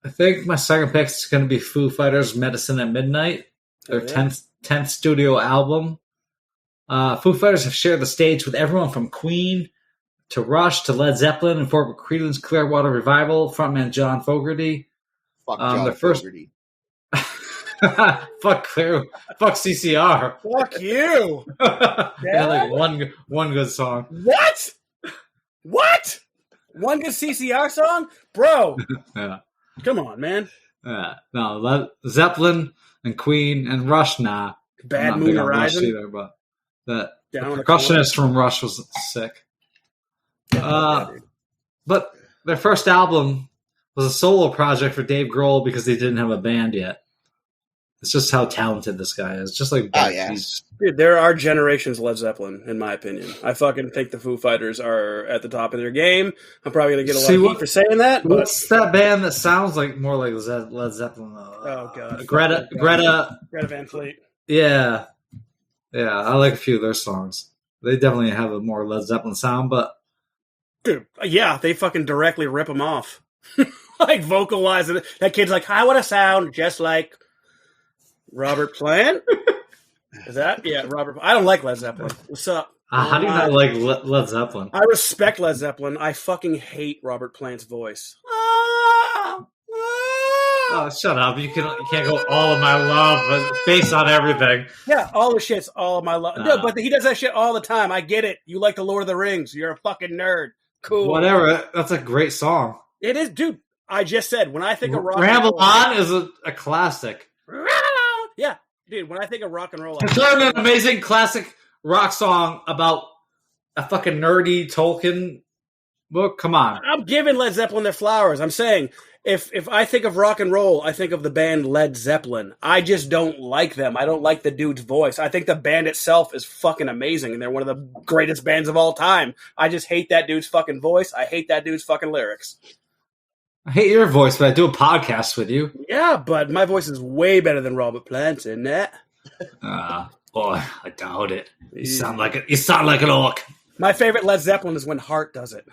I think my second pick is going to be Foo Fighters' Medicine at Midnight, their 10th studio album. Foo Fighters have shared the stage with everyone from Queen to Rush to Led Zeppelin and Fort Creedence Clearwater Revival, frontman John Fogerty. Fuck John Fogerty. Fuck CCR. Fuck you. Yeah, like one good song. What? One good CCR song? Bro. Yeah. Come on, man. No, Zeppelin and Queen and Rush, nah. Bad Moon Horizon. Either, but the percussionist from Rush was sick. But their first album was a solo project for Dave Grohl because they didn't have a band yet. It's just how talented this guy is. Just like Dude, there are generations Led Zeppelin, in my opinion. I fucking think the Foo Fighters are at the top of their game. I'm probably going to get a lot of heat for saying that. But... What's that band that sounds like more like Led Zeppelin? Oh, God. Greta Van Fleet. Yeah. Yeah, I like a few of their songs. They definitely have a more Led Zeppelin sound, but... Dude, yeah, they fucking directly rip them off. Like, vocalize it. That kid's like, I want to sound just like Robert Plant? Is that? Yeah, Robert. I don't like Led Zeppelin. What's up? How do you not like Led Zeppelin? I respect Led Zeppelin. I fucking hate Robert Plant's voice. Oh, shut up. You can't go all of my love based on everything. Yeah, all the shit's all of my love. No, but he does that shit all the time. I get it. You like the Lord of the Rings. You're a fucking nerd. Cool. Whatever. That's a great song. It is, dude. I just said, when I think of rock Ramble On is a classic. Yeah, dude, when I think of rock and roll... It's an amazing classic rock song about a fucking nerdy Tolkien book. Come on. I'm giving Led Zeppelin their flowers. I'm saying, if I think of rock and roll, I think of the band Led Zeppelin. I just don't like them. I don't like the dude's voice. I think the band itself is fucking amazing, and they're one of the greatest bands of all time. I just hate that dude's fucking voice. I hate that dude's fucking lyrics. I hate your voice, but I do a podcast with you. Yeah, but my voice is way better than Robert Plant's, isn't it? Boy, I doubt it. You sound like an orc. My favorite Led Zeppelin is when Hart does it.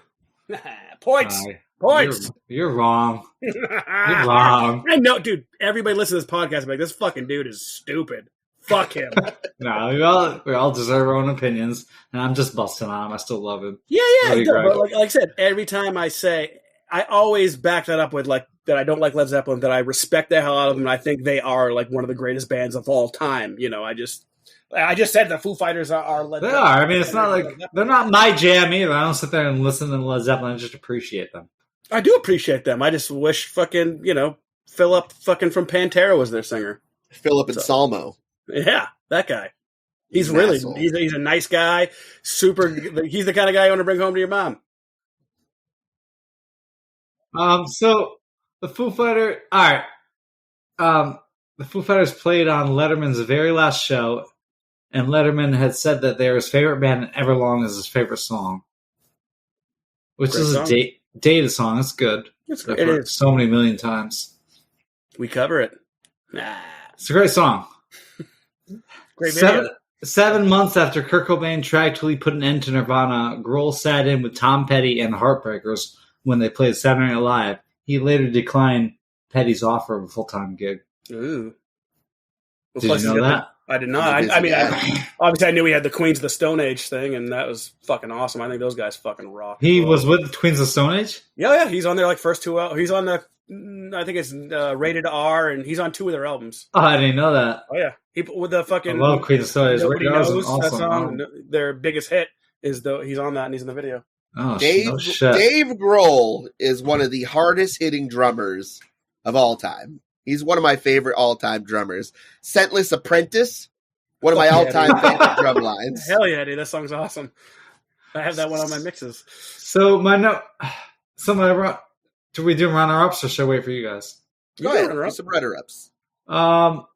Points. Points. You're wrong. You're wrong. I know, dude. Everybody listen to this podcast and be like, this fucking dude is stupid. Fuck him. No, we all deserve our own opinions, and I'm just busting on him. I still love him. Yeah. But like I said, every time I say... I always back that up with like that I don't like Led Zeppelin, that I respect the hell out of them, and I think they are like one of the greatest bands of all time. You know, I just said the Foo Fighters are Led Zeppelin. They are. I mean, it's not like they're not my jam either. I don't sit there and listen to Led Zeppelin. I just appreciate them. I do appreciate them. I just wish fucking, Philip fucking from Pantera was their singer. Philip and Salmo. Yeah, that guy. He's a nice guy. Super. He's the kind of guy you want to bring home to your mom. So the Foo Fighters, all right. The Foo Fighters played on Letterman's very last show, and Letterman had said that they're his favorite band and Everlong is his favorite song, which is a dated song. It's good. It is so many million times. We cover it. It's a great song. Great video. 7 months after Kurt Cobain tragically put an end to Nirvana, Grohl sat in with Tom Petty and the Heartbreakers when they played Saturday Night Live. He later declined Petty's offer of a full-time gig. Ooh. Did you know that? I did not. I mean, obviously I knew he had the Queens of the Stone Age thing, and that was fucking awesome. I think those guys fucking rock. He was with the Queens of the Stone Age? Yeah. He's on their like first two. He's on the, I think it's Rated R, and he's on 2 of their albums. Oh, I didn't know that. Oh, yeah. With the fucking... I love Queens of the Stone Age. Nobody knows awesome that song. Their biggest hit is he's on that, and he's in the video. Oh, Dave Grohl is one of the hardest hitting drummers of all time. He's one of my favorite all-time drummers. Scentless Apprentice, one of my all-time favorite drum lines. Hell yeah, dude. That song's awesome. I have that one on my mixes. So do we do runner-ups or should I wait for you guys? Go ahead. Do some runner-ups. My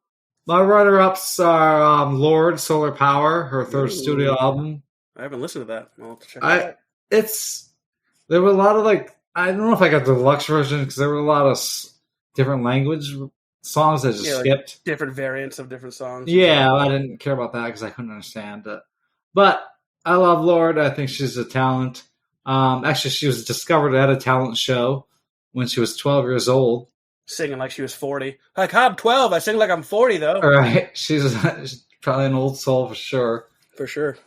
runner-ups are Lorde, Solar Power, her third studio album. I haven't listened to that. I'll have to check it out. There were a lot of I don't know if I got the deluxe version because there were a lot of different language songs that just skipped. Different variants of different songs. Yeah, I didn't care about that because I couldn't understand it. But I love Lorde. I think she's a talent. Actually, she was discovered at a talent show when she was 12 years old. Singing like she was 40. Like, I'm 12. I sing like I'm 40, though. All right. She's probably an old soul for sure. For sure.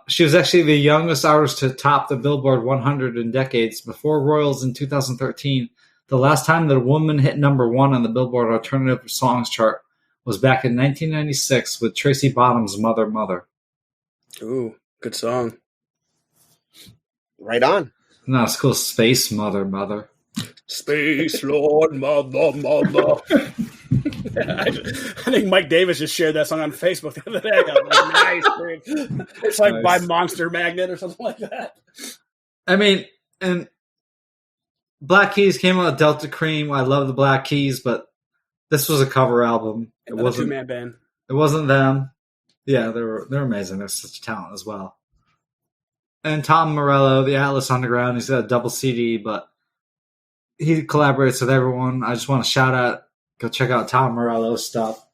She was actually the youngest artist to top the Billboard 100 in decades. Before Royals in 2013, the last time that a woman hit number 1 on the Billboard Alternative Songs chart was back in 1996 with Tracy Bottom's Mother, Mother. Ooh, good song. Right on. No, it's called Space Mother, Mother. Space Lord, Mother, Mother. I think Mike Davis just shared that song on Facebook the other day. I was like, nice, dude. It's like by Monster Magnet or something like that. I mean, and Black Keys came out with Delta Cream. I love the Black Keys, but this was a cover album. It wasn't a two-man band. It wasn't them. Yeah, they're amazing. They're such talent as well. And Tom Morello, the Atlas Underground, he's got a double CD, but he collaborates with everyone. I just want to shout out, go check out Tom Morello's stuff.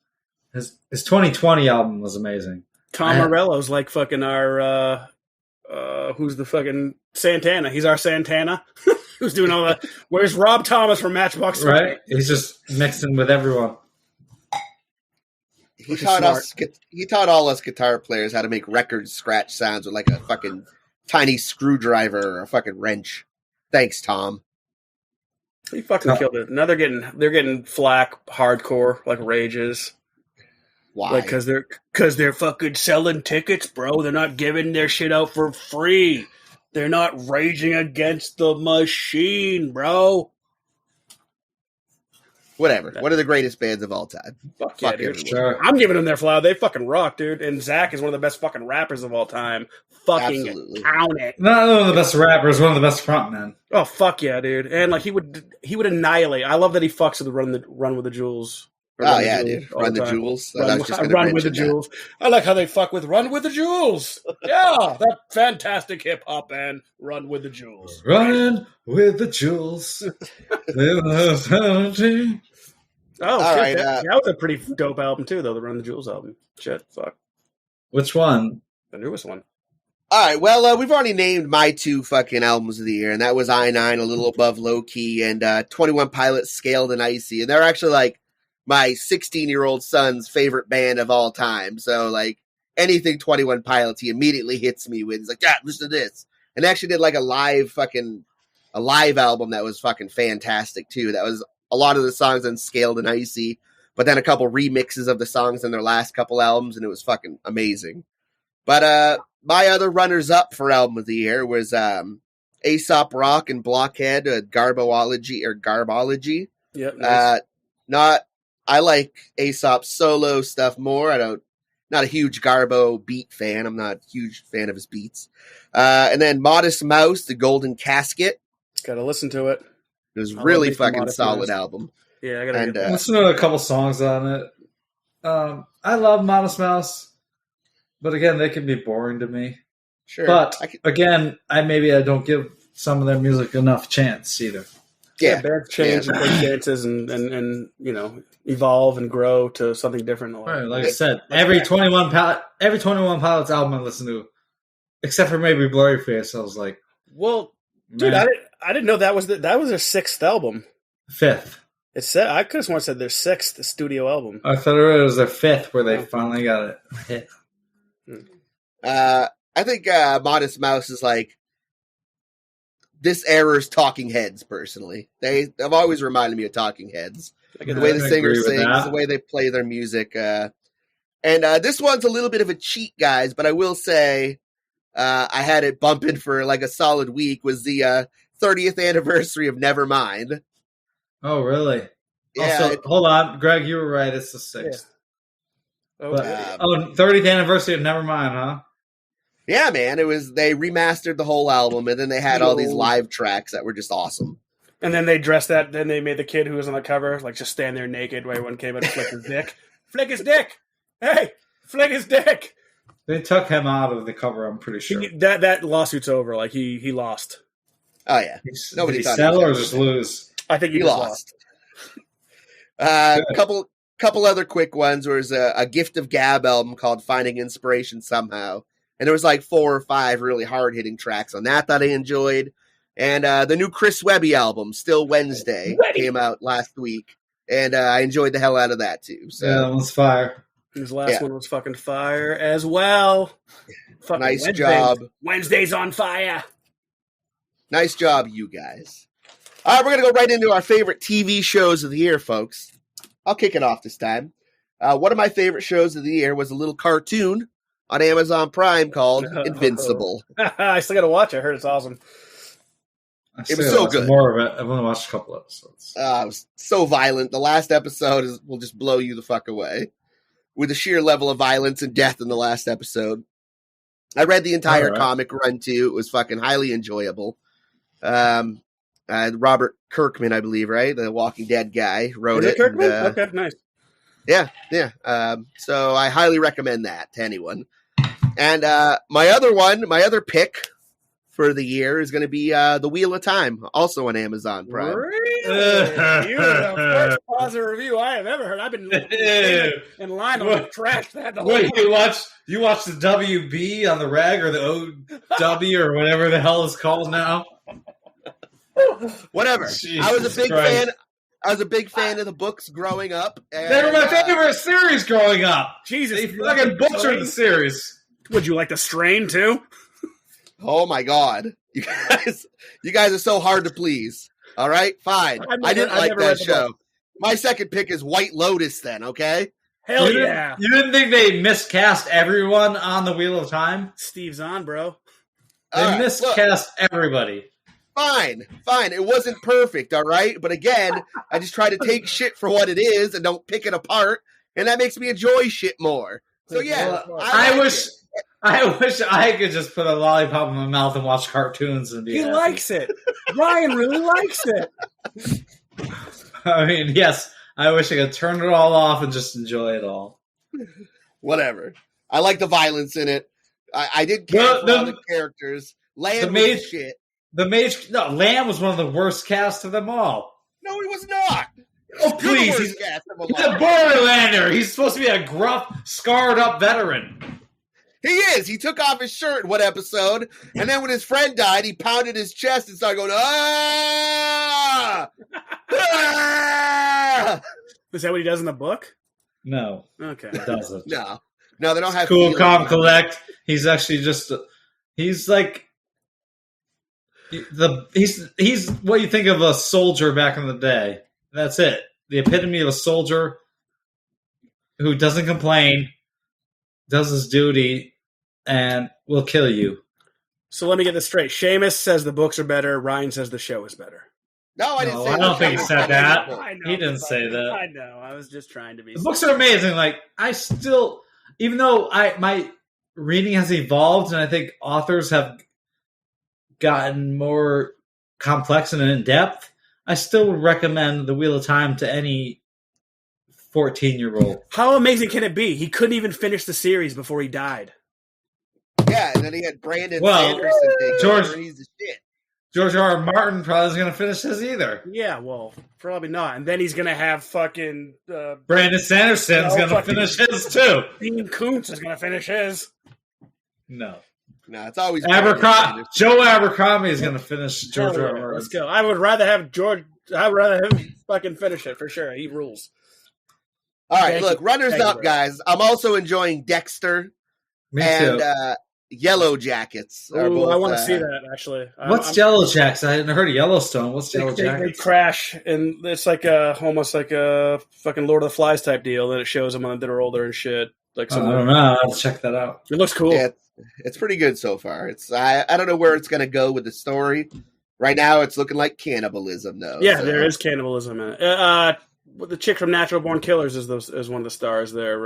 His 2020 album was amazing. Tom Morello's like fucking our who's the fucking Santana? He's our Santana. Who's doing all the? Where's Rob Thomas from Matchbox? Right, he's just mixing with everyone. He taught all us guitar players how to make record scratch sounds with like a fucking tiny screwdriver or a fucking wrench. Thanks, Tom. He fucking killed it. Now they're getting flack hardcore like Rages. Why? Like because they're fucking selling tickets, bro. They're not giving their shit out for free. They're not raging against the machine, bro. Whatever. One of the greatest bands of all time. Fuck yeah, dude. Sure. I'm giving them their flower. They fucking rock, dude. And Zach is one of the best fucking rappers of all time. Fucking count it. Not one of the best rappers, one of the best frontmen. Oh fuck yeah, dude. And like he would annihilate. I love that he fucks with the Run with the Jewels. Oh yeah, dude. Run the Jewels. Run with the Jewels. I like how they fuck with Run with the Jewels. Yeah, that fantastic hip hop band, Run with the Jewels. Running with the Jewels. Oh, all right, that was a pretty dope album too, though. The Run the Jewels album. Shit, fuck. Which one? The newest one. All right, well, we've already named my 2 fucking albums of the year, and that was I-9, A Little Above Low Key, and 21 Pilots, Scaled and Icy. And they're actually like my 16-year-old son's favorite band of all time. So like anything 21 Pilots, he immediately hits me with. He's like, yeah, listen to this. And they actually did like a live album that was fucking fantastic too. That was a lot of the songs on Scaled and Icy, but then a couple remixes of the songs in their last couple albums, and it was fucking amazing. But my other runners-up for album of the year was Aesop Rock and Blockhead, Garbology. Yep. Nice. I like Aesop's solo stuff more. Not a huge Garbo beat fan. I'm not a huge fan of his beats. And then Modest Mouse, The Golden Casket. Gotta listen to it. It was really fucking solid album. Yeah, I gotta listen to a couple songs on it. I love Modest Mouse, but again, they can be boring to me. Sure. But again, I don't give some of their music enough chance either. Yeah, bands change and take chances and evolve and grow to something different. Right, like I said, every 21 Pilots album I listen to, except for maybe Blurry Face, I was like, well, dude, I didn't know that was their 6th album. 5th. It said I could have sworn it said their 6th studio album. I thought it was their 5th where they finally got it hit. I think Modest Mouse is like this era's Talking Heads. Personally, they've always reminded me of Talking Heads. The way the singer sings, the way they play their music, and this one's a little bit of a cheat, guys. But I will say, I had it bumping for like a solid week. Was the 30th anniversary of Nevermind. Oh, really? Yeah. Also, hold on, Greg, you were right. It's the 6th. Yeah. Okay. 30th anniversary of Nevermind, huh? Yeah, man. They remastered the whole album, and then they had all these live tracks that were just awesome. And then they dressed that. Then they made the kid who was on the cover like just stand there naked while everyone came out and flick his dick. Flick his dick! Hey, flick his dick! They took him out of the cover. I'm pretty sure that lawsuit's over. Like he lost. Oh yeah, nobody did he sell or just lose. I think he lost. Couple other quick ones. There was a Gift of Gab album called Finding Inspiration Somehow, and there was like 4 or 5 really hard hitting tracks on that I enjoyed. And the new Chris Webby album, Still Wednesday, came out last week, and I enjoyed the hell out of that too. So yeah, that was fire. His last one was fucking fire as well. Fucking Nice job. Wednesday's on fire. Nice job, you guys. All right, we're going to go right into our favorite TV shows of the year, folks. I'll kick it off this time. One of my favorite shows of the year was a little cartoon on Amazon Prime called Invincible. I still got to watch it. I heard it's awesome. It was so good. More of it. I've only watched a couple episodes. It was so violent. The last episode will just blow you the fuck away with the sheer level of violence and death in the last episode. I read the entire comic run too. It was fucking highly enjoyable. Robert Kirkman, I believe, right? The Walking Dead guy wrote it. Kirkman? Okay, nice. Yeah. So I highly recommend that to anyone. And my other pick for the year is going to be The Wheel of Time, also on Amazon Prime. Really? You're the first positive review I have ever heard. I've been in line on trash that the whole Wait, you watch the WB on the rag or the OW or whatever the hell it's called now? Whatever. Jesus I was a big Christ. fan. I was a big fan of the books growing up. And, They were my favorite series growing up. Jesus. They fucking butchered the series. Would you like the strain too? Oh my God, you guys are so hard to please. All right, fine. I didn't like that show. My second pick is White Lotus. Then, okay. Hell yeah. You didn't think they miscast everyone on the Wheel of Time? Steve's on, bro. They miscast everybody. Fine. It wasn't perfect, all right? But again, I just try to take shit for what it is and don't pick it apart, and that makes me enjoy shit more. So yeah, I wish I could just put a lollipop in my mouth and watch cartoons and be happy. Likes it. Ryan really likes it. I mean, yes, I wish I could turn it all off and just enjoy it all. Whatever. I like the violence in it. I did care for all the characters. Lamb was shit. Lamb was one of the worst casts of them all. No, he was not. Oh, please. He's a Borderlander. He's supposed to be a gruff, scarred-up veteran. He is. He took off his shirt in one episode, and then when his friend died, he pounded his chest and started going, ah! Ah! Is that what he does in the book? No. Okay. It doesn't. No, they don't have Cool, calm, collect. He's actually just... He's like... He's what you think of a soldier back in the day. That's it. The epitome of a soldier who doesn't complain, does his duty, and will kill you. So let me get this straight. Sheamus says the books are better. Ryan says the show is better. No, I didn't say that. I don't think he said that. I know, he didn't say that. I know. I was just trying to be. The books are amazing. Like, I still, even though my reading has evolved and I think authors have gotten more complex and in depth, I still would recommend The Wheel of Time to any 14-year-old. How amazing can it be? He couldn't even finish the series before he died. Yeah, and then he had Brandon Sanderson take over. He's the shit. George R. R. Martin probably isn't going to finish his either. Yeah, well, probably not. And then he's going to have fucking... Brandon Sanderson's going to finish his too. Dean Koontz is going to finish his. No, it's always Abercrombie. Joe Abercrombie is going to finish George R. R. Martin. Let's go. I would rather have George... I'd rather him fucking finish it, for sure. He rules. All right, look, runners up, guys. I'm also enjoying Dexter. Me too. And Yellow Jackets. Ooh, I want to see that, actually. What's Yellow Jackets? I hadn't heard of Yellowstone. What's Yellow Jackets? They crash, and it's like almost like a fucking Lord of the Flies type deal, and it shows them when they're older and shit. Like I don't know. I'll check that out. It looks cool. Yeah, it's pretty good so far. I don't know where it's going to go with the story. Right now, it's looking like cannibalism, though. Yeah, so. There is cannibalism in it. The chick from Natural Born Killers is one of the stars there.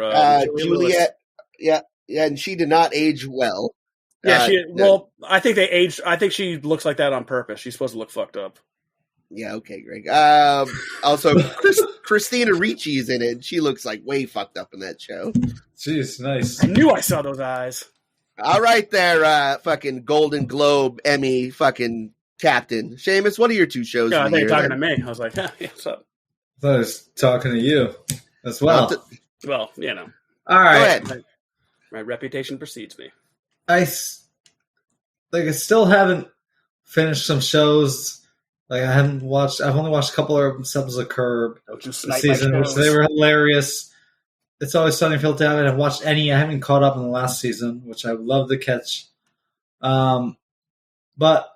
Juliet. Yeah, and she did not age well. Yeah, I think they aged. I think she looks like that on purpose. She's supposed to look fucked up. Yeah, okay, Greg. Also, Christina Ricci is in it. She looks like way fucked up in that show. Jeez, nice. I knew I saw those eyes. All right there, fucking Golden Globe, Emmy, fucking captain. Seamus, what are your two shows? Yeah, I thought you were talking to me. I was like, yeah, what's up? I thought I was talking to you as well. Well, you know. All right. Go ahead. My reputation precedes me. I still haven't finished some shows. Like I've only watched a couple of episodes of Curb this season, which they were hilarious. It's Always Sunny in Philadelphia. I haven't watched any. I haven't caught up in the last season, which I would love to catch. But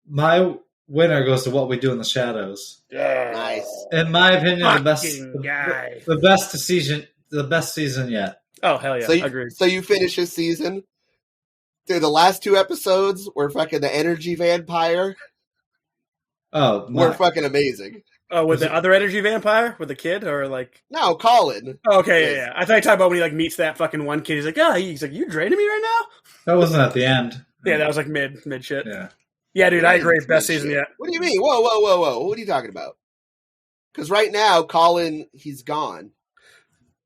my winner goes to What We Do in the Shadows. Yeah. Nice. In my opinion, the best season yet. Oh, hell yeah. So you, Agreed. so you finish this season. Dude, the last 2 episodes were fucking the energy vampire. Oh, Were fucking amazing. Oh, with the other energy vampire? With the kid? Or like... No, Colin. Oh, okay, yeah. I thought you talking about when he like meets that fucking one kid. He's like, you draining me right now? That wasn't at the end. Yeah, that was like mid shit. Yeah. Yeah, dude, I agree. Best season yet. What do you mean? Whoa. What are you talking about? Because right now, Colin, he's gone.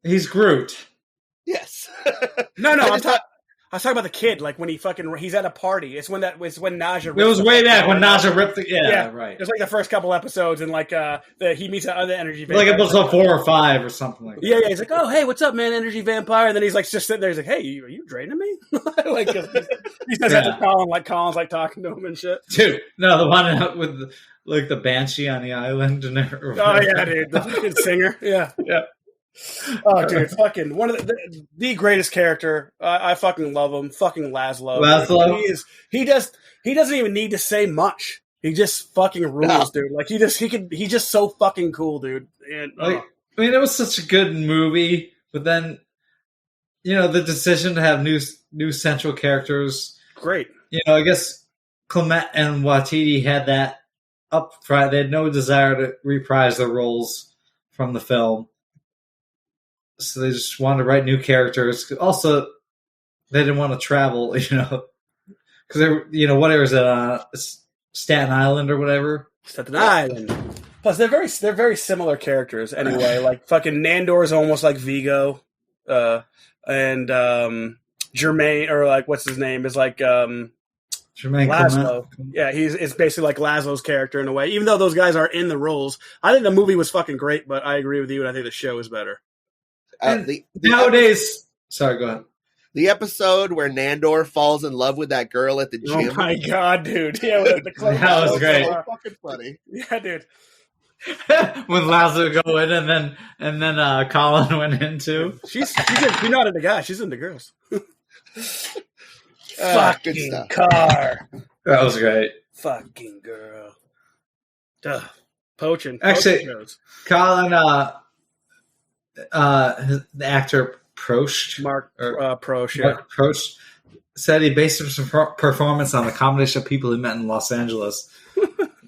He's Groot. Yes. No, I was talking about the kid, like when he's at a party. It's when Naja. It was way back when Naja ripped the. Yeah, right. It was like the first couple episodes, and like he meets the other energy vampire. Like episode 4 or 5 or something like that. Yeah. He's like, oh, hey, what's up, man, energy vampire? And then he's like just sitting there. He's like, hey, are you draining me? Like he says that to Colin, like Colin's like talking to him and shit. Dude, no, the one with the banshee on the island and everything. Oh yeah, dude, the fucking singer. Yeah. Oh, dude, fucking one of the greatest character. I fucking love him. Fucking Laszlo. He doesn't even need to say much. He just fucking rules, dude. Like he's just so fucking cool, dude. And I mean, it was such a good movie, but then the decision to have new central characters, great. I guess Clement and Waititi had that up front. They had no desire to reprise their roles from the film. So they just wanted to write new characters. Also, they didn't want to travel, because what area is it? Staten Island or whatever. Staten Island. Plus, they're very similar characters anyway. Like fucking Nandor's almost like Vigo, and Jermaine, or like what's his name, is like Jermaine Laszlo. Clement. Yeah, it's basically like Laszlo's character in a way. Even though those guys are in the roles, I think the movie was fucking great. But I agree with you, and I think the show is better. Nowadays, sorry, go ahead. The episode where Nandor falls in love with that girl at the gym. Oh my god, dude! Yeah, that was great. So fucking funny. Yeah, dude. When Laszlo go in and then Colin went in too. She's not into guys. She's into girls. Fucking car. That was great. Fucking girl. Duh. Poaching. Actually, shows. Colin. The actor Prost, Mark Prost, yeah. Mark Prost said he based his performance on the combination of people he met in Los Angeles.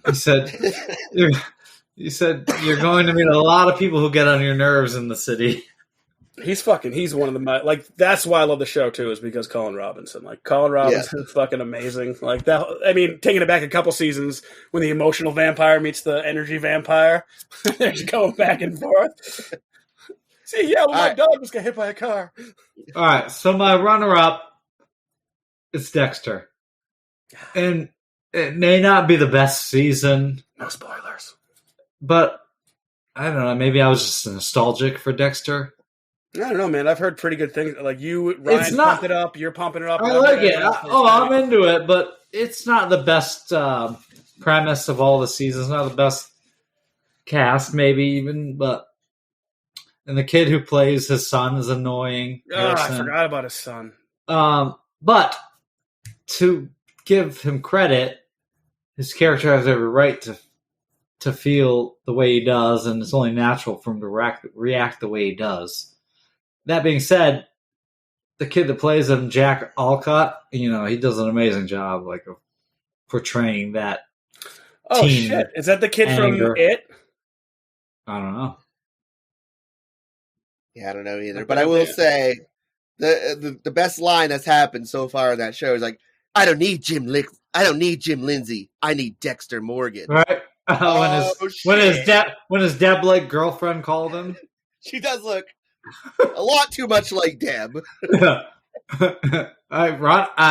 He said, "You're going to meet a lot of people who get on your nerves in the city." He's one of the like. That's why I love the show too, is because Colin Robinson. Like Colin Robinson is fucking amazing. Like that. I mean, taking it back a couple seasons when the emotional vampire meets the energy vampire, they're just going back and forth. See, yeah, my dog just got hit by a car. All right, so my runner-up is Dexter. And it may not be the best season. No spoilers. But, I don't know, maybe I was just nostalgic for Dexter. I don't know, man. I've heard pretty good things. Like you, Ryan, pumped it up. You're pumping it up. I like it. I'm into it, but it's not the best premise of all the seasons. Not the best cast, maybe even, but... And the kid who plays his son is annoying. Oh, I forgot about his son. But to give him credit, his character has every right to feel the way he does, and it's only natural for him to react the way he does. That being said, the kid that plays him, Jack Alcott, he does an amazing job, like of portraying that. Oh shit! Is that the kid anger. From It? I don't know. Yeah, I don't know either. But I will say the best line that's happened so far in that show is like, I don't need Jim Lindsay. I need Dexter Morgan. Right? When his Deb-like girlfriend called him. She does look a lot too much like Deb. I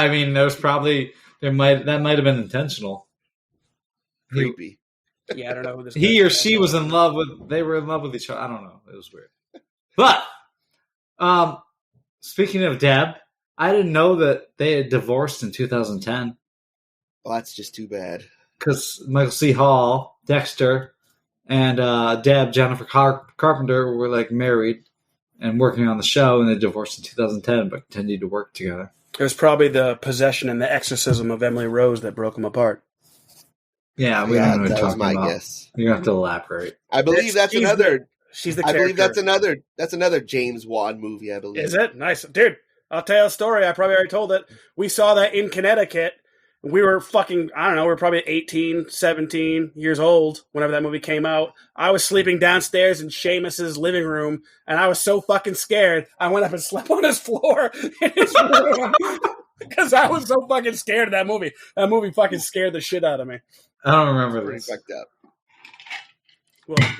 mean, that might have been intentional. Creepy. Yeah, I don't know who this. He or she was in love with. They were in love with each other. I don't know. It was weird. But speaking of Deb, I didn't know that they had divorced in 2010. Well, that's just too bad. Because Michael C. Hall, Dexter, and Deb, Jennifer Carpenter, were like married, and working on the show, and they divorced in 2010, but continued to work together. It was probably the possession and the exorcism of Emily Rose that broke them apart. Yeah, we don't know what that you're was talking my about. guess. You have to elaborate. I believe that's another. She's the I character. believe that's another James Wan movie. I believe. Is it? Nice. Dude, I'll tell you a story. I probably already told it. We saw that in Connecticut. We were fucking, I don't know, we were probably 18, 17 years old whenever that movie came out. I was sleeping downstairs in Sheamus's living room, and I was so fucking scared, I went up and slept on his floor in his room because I was so fucking scared of that movie. That movie fucking scared the shit out of me. I don't remember Pretty this. fucked up.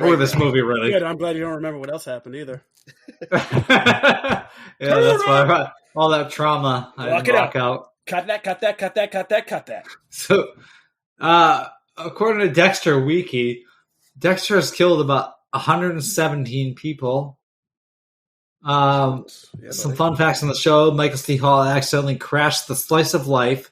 Or this movie, really. Good, I'm glad you don't remember what else happened either. Yeah, that's why all that trauma I didn't walk out. Cut that. So, according to Dexter Wiki, Dexter has killed about 117 people. Some fun facts on the show. Michael C. Hall accidentally crashed the Slice of Life,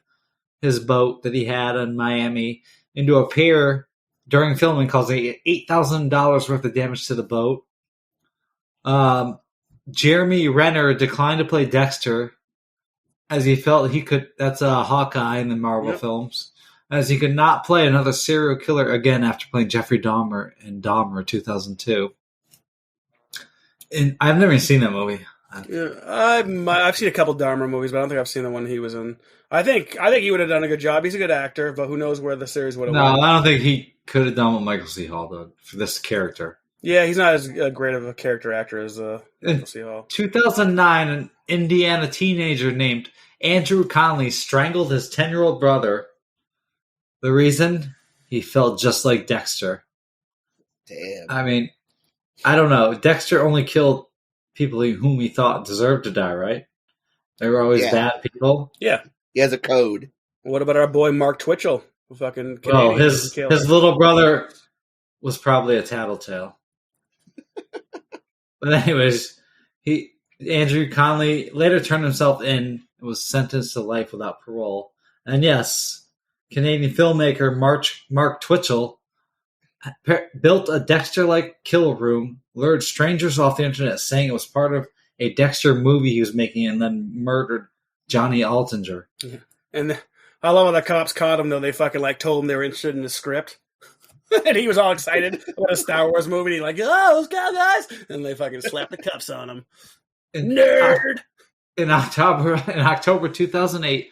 his boat that he had in Miami, into a pier during filming, causing $8,000 worth of damage to the boat. Jeremy Renner declined to play Dexter, as he felt he could. That's a Hawkeye in the Marvel films. As he could not play another serial killer again after playing Jeffrey Dahmer in Dahmer 2002. And I've never even seen that movie. Yeah, I've seen a couple Dahmer movies, but I don't think I've seen the one he was in. I think he would have done a good job. He's a good actor, but who knows where the series would have went. No, I don't think he could have done what Michael C. Hall did for this character. Yeah, he's not as great of a character actor as Michael C. Hall. 2009, an Indiana teenager named Andrew Conley strangled his 10-year-old brother. The reason? He felt just like Dexter. Damn. I mean, I don't know. Dexter only killed people whom he thought deserved to die, right? They were always bad people. Yeah. He has a code. What about our boy Mark Twitchell? Fucking Well, his little brother was probably a tattletale. But anyways, Andrew Conley later turned himself in and was sentenced to life without parole. And yes, Canadian filmmaker Mark Twitchell built a Dexter-like kill room, lured strangers off the internet saying it was part of a Dexter movie he was making, and then murdered Johnny Altinger. Yeah. And I love how the cops caught him, though. They fucking told him they were interested in the script. And he was all excited about a Star Wars movie. He's like, oh, let's go, guys. And they fucking slapped the cuffs on him. Nerd! In October 2008,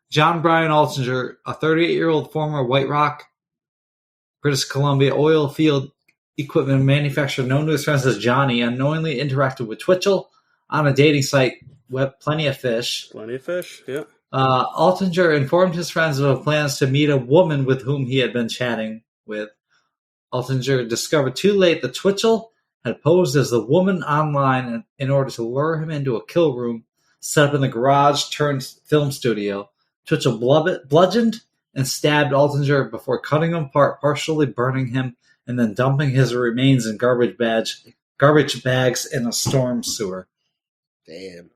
John Brian Altinger, a 38-year-old former White Rock, British Columbia oil field equipment manufacturer known to his friends as Johnny, unknowingly interacted with Twitchell on a dating site, Plenty of Fish. Plenty of Fish, yeah. Altinger informed his friends of plans to meet a woman with whom he had been chatting with. Altinger discovered too late that Twitchell had posed as the woman online in order to lure him into a kill room set up in the garage-turned-film studio. Twitchell bludgeoned and stabbed Altinger before cutting him apart, partially burning him, and then dumping his remains in garbage bags in a storm sewer. Damn.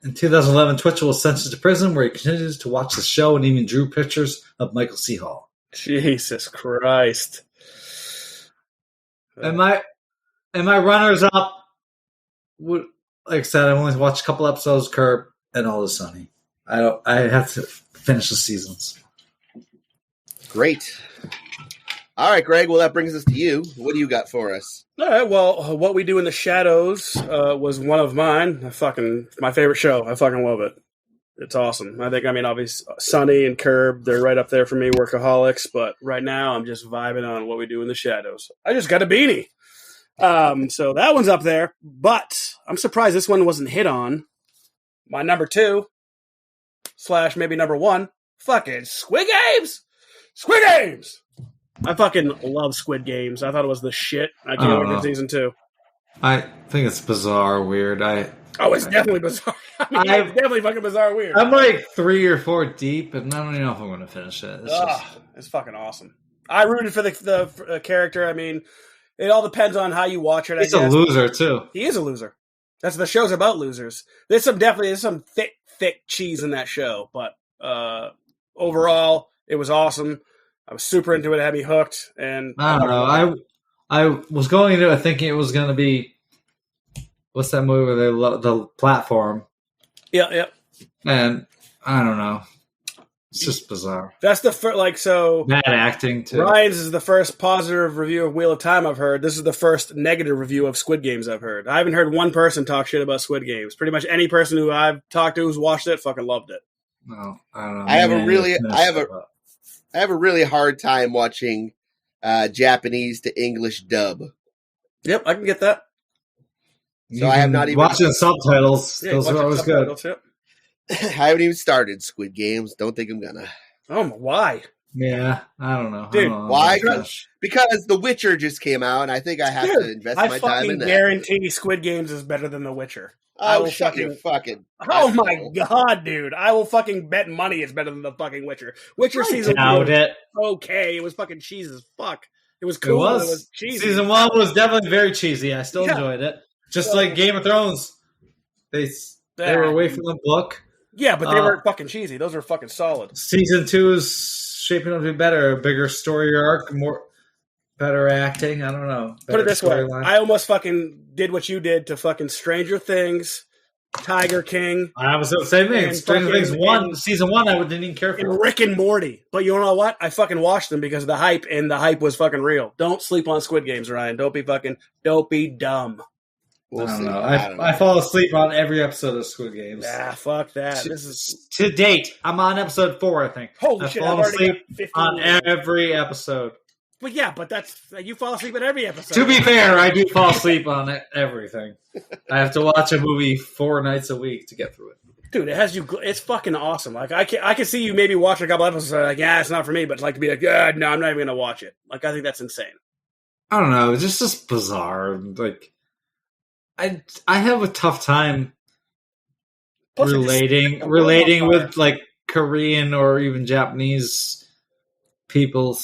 In 2011, Twitchell was sentenced to prison, where he continues to watch the show and even drew pictures of Michael C. Hall. Jesus Christ. And my runners up, like I said, I only watched a couple episodes, Curb and All Is Sunny. I have to finish the seasons. Great. All right, Greg. Well, that brings us to you. What do you got for us? All right. Well, What We Do in the Shadows was one of mine. My favorite show. I fucking love it. It's awesome. Obviously, Sunny and Curb, they're right up there for me, workaholics. But right now, I'm just vibing on What We Do in the Shadows. I just got a beanie. So that one's up there. But I'm surprised this one wasn't hit on. My number 2 / maybe number 1, fucking Squid Games! Squid Games! I fucking love Squid Games. I thought it was the shit. I can't wait for season 2. I think it's bizarre, weird. It's definitely bizarre. It's definitely fucking bizarre weird. I'm like 3 or 4 deep, and I don't even know if I'm going to finish it. It's fucking awesome. I rooted for the character. I mean, it all depends on how you watch it. He's a loser, too. He is a loser. The show's about losers. There's some thick cheese in that show, but overall, it was awesome. I was super into it. It had me hooked. And I don't know. I was going into it thinking it was going to be what's that movie where they love the platform? Yeah. And I don't know. It's just bizarre. That's the first, so... Bad acting, too. Ryan's is the first positive review of Wheel of Time I've heard. This is the first negative review of Squid Games I've heard. I haven't heard one person talk shit about Squid Games. Pretty much any person who I've talked to who's watched it fucking loved it. No, I don't know. I have a really hard time watching Japanese to English dub. Yep, I can get that. So I have not even... Watching subtitles. Yeah, those are always good. Yep. I haven't even started Squid Games. Don't think I'm gonna. Oh, why? Yeah, I don't know. Dude, why? Because The Witcher just came out, and I think I have to invest my time in that. I guarantee Squid Games is better than The Witcher. Oh, shut your fucking... Oh, my God, dude. I will fucking bet money it's better than the fucking Witcher. Witcher season 2 was okay. It was fucking cheese as fuck. It was cool. It was cheesy. Season 1 was definitely very cheesy. I still enjoyed it. Just like Game of Thrones. They were away from the book. Yeah, but they weren't fucking cheesy. Those were fucking solid. Season 2 is shaping up to be better. A bigger story arc, better acting. I don't know. Put it this way. I almost fucking did what you did to fucking Stranger Things, Tiger King. I was the same thing. Stranger Things Season 1, I didn't even care for. And Rick and Morty. But you know what? I fucking watched them because of the hype, and the hype was fucking real. Don't sleep on Squid Games, Ryan. Don't be dumb. I don't know. I fall asleep on every episode of Squid Games. Ah, fuck that. To date, I'm on episode 4, I think. Holy shit, I've already got 15 on every episode. But yeah, you fall asleep on every episode. To be fair, I do fall asleep on everything. I have to watch a movie 4 nights a week to get through it. Dude, it's fucking awesome. Like I can see you maybe watching a couple episodes like, yeah, it's not for me, but like to be like, yeah, no, I'm not even gonna watch it. Like I think that's insane. I don't know, it's just bizarre. Like I have a tough time relating with like Korean or even Japanese people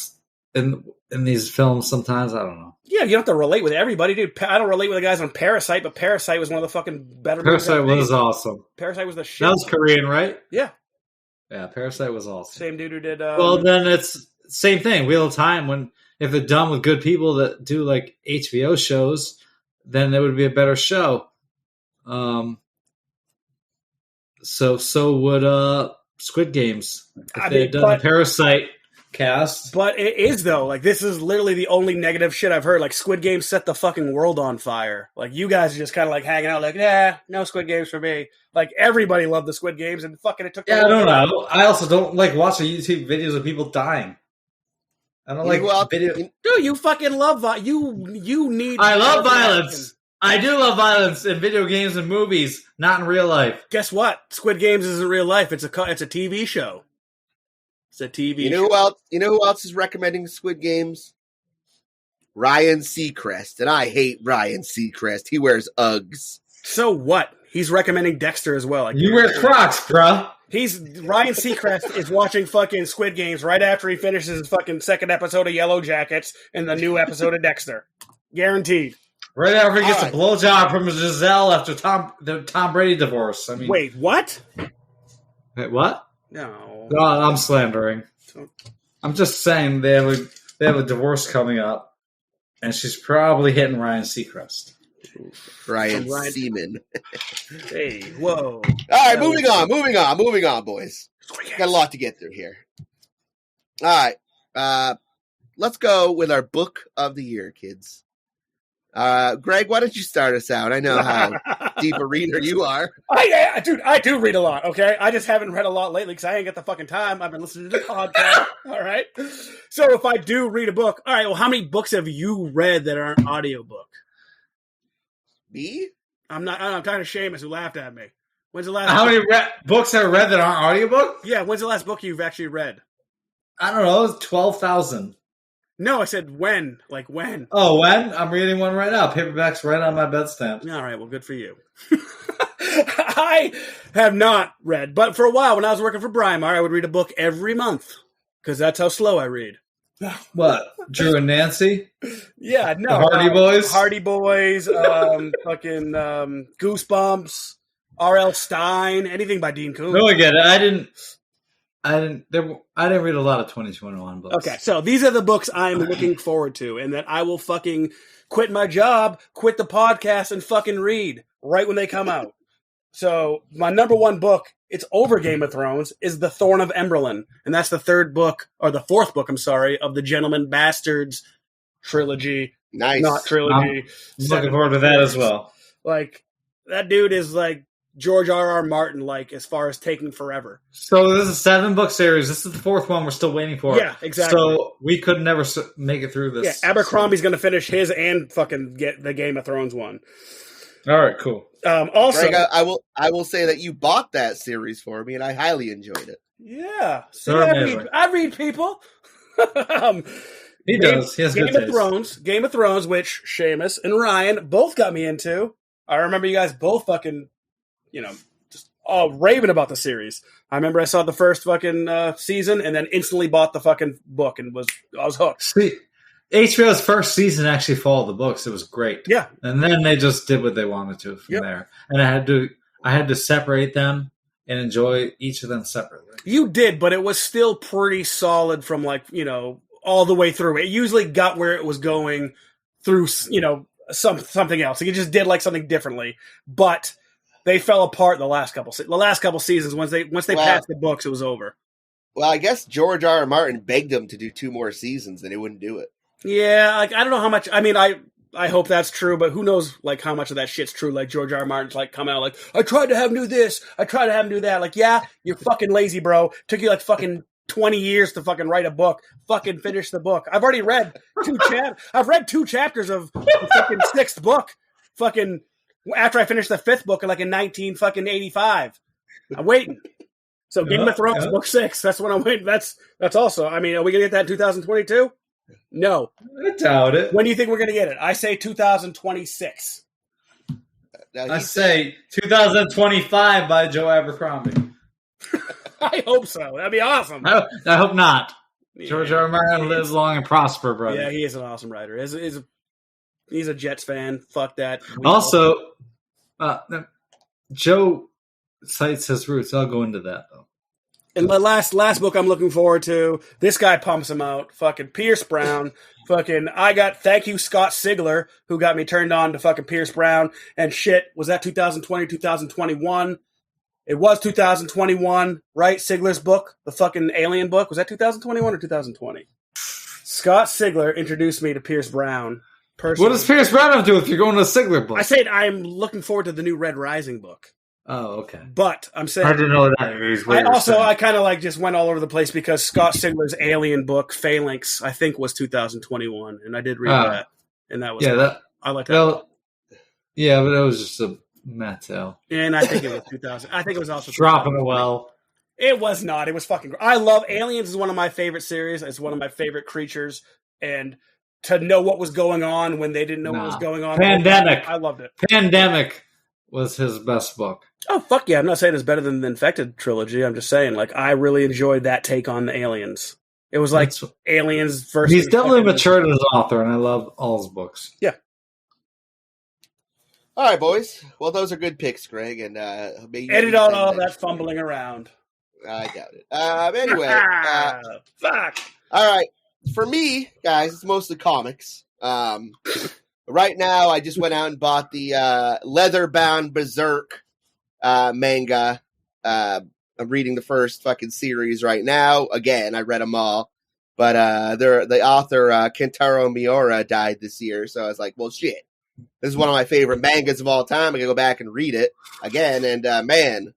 in these films sometimes. I don't know. Yeah, you don't have to relate with everybody, dude. I don't relate with the guys on Parasite, but Parasite was one of the fucking better movies. Parasite was awesome. Parasite was the shit. That was Korean, right? Yeah. Yeah, Parasite was awesome. Same dude who did... well, then it's same thing. Wheel of Time, if they're done with good people that do like HBO shows, then it would be a better show. So would Squid Games if they had done the Parasite cast. But it is though. Like this is literally the only negative shit I've heard. Like Squid Games set the fucking world on fire. Like you guys are just kind of like hanging out. Like no Squid Games for me. Like everybody loved the Squid Games and fucking it took. Yeah, I don't know. I also don't like watching YouTube videos of people dying. I don't like video. Dude, you fucking love you need. I love violence. I do love violence in video games and movies, not in real life. Guess what? Squid Games isn't real life. It's a TV show. It's a TV show. You know who else is recommending Squid Games? Ryan Seacrest. And I hate Ryan Seacrest. He wears Uggs. So what? He's recommending Dexter as well. You wear Crocs, bruh. Ryan Seacrest is watching fucking Squid Games right after he finishes his fucking second episode of Yellow Jackets and the new episode of Dexter. Guaranteed. Right after he gets a blowjob from Giselle after the Tom Brady divorce. I mean, wait, what? Wait, what? No, I'm slandering. I'm just saying they have a divorce coming up, and she's probably hitting Ryan Seacrest. Ryan Seaman. Hey, whoa! All right, moving on, boys. Got a lot to get through here. All right, let's go with our book of the year, kids. Greg, why don't you start us out? I know how deep a reader you are. I do read a lot, okay? I just haven't read a lot lately because I ain't got the fucking time. I've been listening to the podcast, all right? So if I do read a book, all right, well, how many books have you read that are an audiobook? Me? I'm talking to Sheamus who laughed at me. When's the last How many books have read that aren't audiobook? Yeah, when's the last book you've actually read? I don't know, it's 12,000. No, I said when. Like when. Oh, when? I'm reading one right now. Paperback's right on my bedstand. All right, well, good for you. I have not read, but for a while when I was working for Brymar, I would read a book every month because that's how slow I read. What? Drew and Nancy? Yeah, no. The Hardy Boys? Hardy Boys, fucking Goosebumps, R.L. Stein, anything by Dean Koontz. No, I get it. I didn't read a lot of 2021 books. Okay, so these are the books I'm looking forward to and that I will fucking quit my job, quit the podcast, and fucking read. right when they come out. So my number one book, it's over Game of Thrones, is The Thorn of Emberlin. And that's the fourth book, of the Gentleman Bastards trilogy. Nice. Not trilogy. I'm looking forward to that as well. Like, that dude is like George R.R. Martin, like, as far as taking forever. So this is a 7-book series. This is the 4th one we're still waiting for. Yeah, exactly. So we could never make it through this. Yeah, Abercrombie's going to finish his and fucking get the Game of Thrones one. All right, cool. Also, Greg, I will say that you bought that series for me, and I highly enjoyed it. Yeah. See, So I read people. He does. He has good taste. Game of Thrones, which Sheamus and Ryan both got me into. I remember you guys both fucking, just all raving about the series. I remember I saw the first fucking season and then instantly bought the fucking book and I was hooked. See, HBO's first season actually followed the books. It was great. Yeah. And then they just did what they wanted to from there. And I had to separate them and enjoy each of them separately. You did, but it was still pretty solid from all the way through. It usually got where it was going through, something else. Like, it just did like something differently. But they fell apart the last couple seasons. Once they passed the books, it was over. Well, I guess George R.R. Martin begged them to do 2 more seasons, and they wouldn't do it. Yeah, like, I don't know how much. I mean, I hope that's true, but who knows, like, how much of that shit's true. Like, George R. R. Martin's like come out like, I tried to have him do this, I tried to have him do that. Like, yeah, you're fucking lazy, bro. Took you like fucking 20 years to fucking write a book. Fucking finish the book. I've already read 2 chapters. I've read 2 chapters of the fucking 6th book. Fucking after I finished the 5th book in 1985. I'm waiting. So Game of Thrones book 6. That's what I'm waiting. That's also. I mean, are we gonna get that in 2022? No. I doubt it. When do you think we're gonna get it? I say 2026. I say 2025 by Joe Abercrombie. I hope so. That'd be awesome. I hope not. Yeah. George R. R. Martin lives long and prosper, brother. Yeah, he is an awesome writer. He's a Jets fan. Fuck that. Also, Joe cites his roots. I'll go into that, though. And the last book I'm looking forward to, this guy pumps him out. Fucking Pierce Brown. Thank you, Scott Sigler, who got me turned on to fucking Pierce Brown. And shit, was that 2020, 2021? It was 2021, right? Sigler's book, the fucking Alien book. Was that 2021 or 2020? Scott Sigler introduced me to Pierce Brown. Personally. What does Pierce Brown have to do with you're going to a Sigler book? I said I'm looking forward to the new Red Rising book. Oh, okay. But I'm saying I didn't know that. I kind of like just went all over the place because Scott Sigler's Alien book, Phalanx, I think was 2021, and I did read that, and that was I like that. Well, yeah, but it was just a Mattel. And I think it was 2000. I think it was also dropping it well. It was not. It was fucking. I love Aliens. Is one of my favorite series. It's one of my favorite creatures, and to know what was going on when they didn't know what was going on. Pandemic. I loved it. Pandemic was his best book. Oh, fuck yeah. I'm not saying it's better than the Infected trilogy. I'm just saying, like, I really enjoyed that take on the Aliens. It was like Aliens versus... He's definitely matured as an author, and I love all his books. Yeah. All right, boys. Well, those are good picks, Greg. And edit out all that fumbling around. I doubt it. Anyway. Fuck. All right. For me, guys, it's mostly comics. Right now, I just went out and bought the leather-bound Berserk manga. I'm reading the first fucking series right now. Again, I read them all. But the author, Kentaro Miura, died this year. So I was like, well, shit. This is one of my favorite mangas of all time. I can go back and read it again. And, man,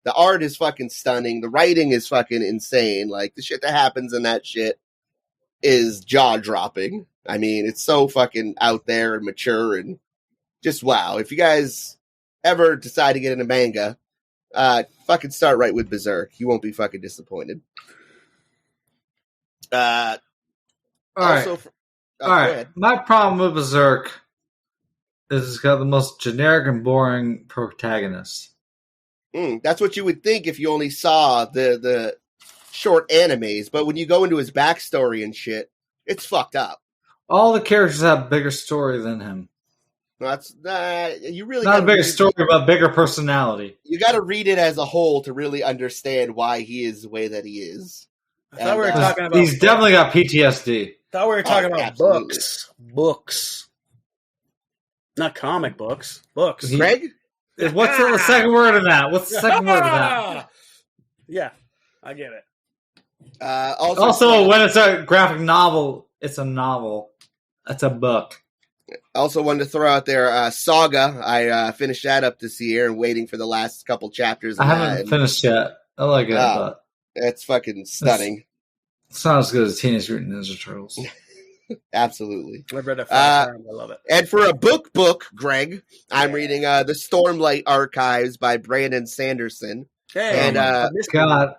the art is fucking stunning. The writing is fucking insane. Like, the shit that happens in that shit is jaw-dropping. I mean, it's so fucking out there and mature and just wow. If you guys ever decide to get into manga, fucking start right with Berserk. You won't be fucking disappointed. All right. My problem with Berserk is it's got the most generic and boring protagonist. That's what you would think if you only saw the short animes, but when you go into his backstory and shit, it's fucked up. All the characters have bigger story than him. That's you really not a bigger story, but bigger personality. You got to read it as a whole to really understand why he is the way that he is. I thought we were talking about. He's definitely got PTSD. I thought we were talking about absolutely. books, not comic books. Books. Greg, What's the second word of that? What's the second word of that? Yeah, I get it. Also, when it's a graphic novel, it's a novel. It's a book. Also wanted to throw out there Saga. I finished that up this year and waiting for the last couple chapters. I haven't finished yet. I like it, but it's fucking stunning. It's not as good as Teenage Mutant Ninja Turtles. Absolutely. I've read it 5 times. I love it. And for a book, Greg, I'm reading the Stormlight Archives by Brandon Sanderson. Hey, and God,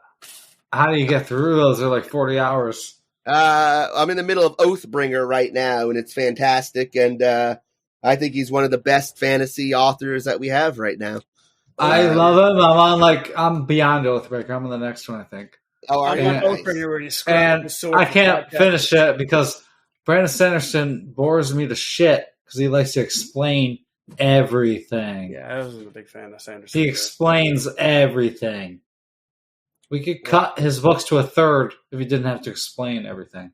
how do you get through those? They're like 40 hours. I'm in the middle of Oathbringer right now, and it's fantastic. And I think he's one of the best fantasy authors that we have right now. I love him. I'm beyond Oathbreaker. I'm on the next one, I think. Oh, I'm on Oathbringer where he's and I can't finish it because Brandon Sanderson bores me to shit because he likes to explain everything. Yeah, I was a big fan of Sanderson. He explains everything. We could cut his books to a third if he didn't have to explain everything.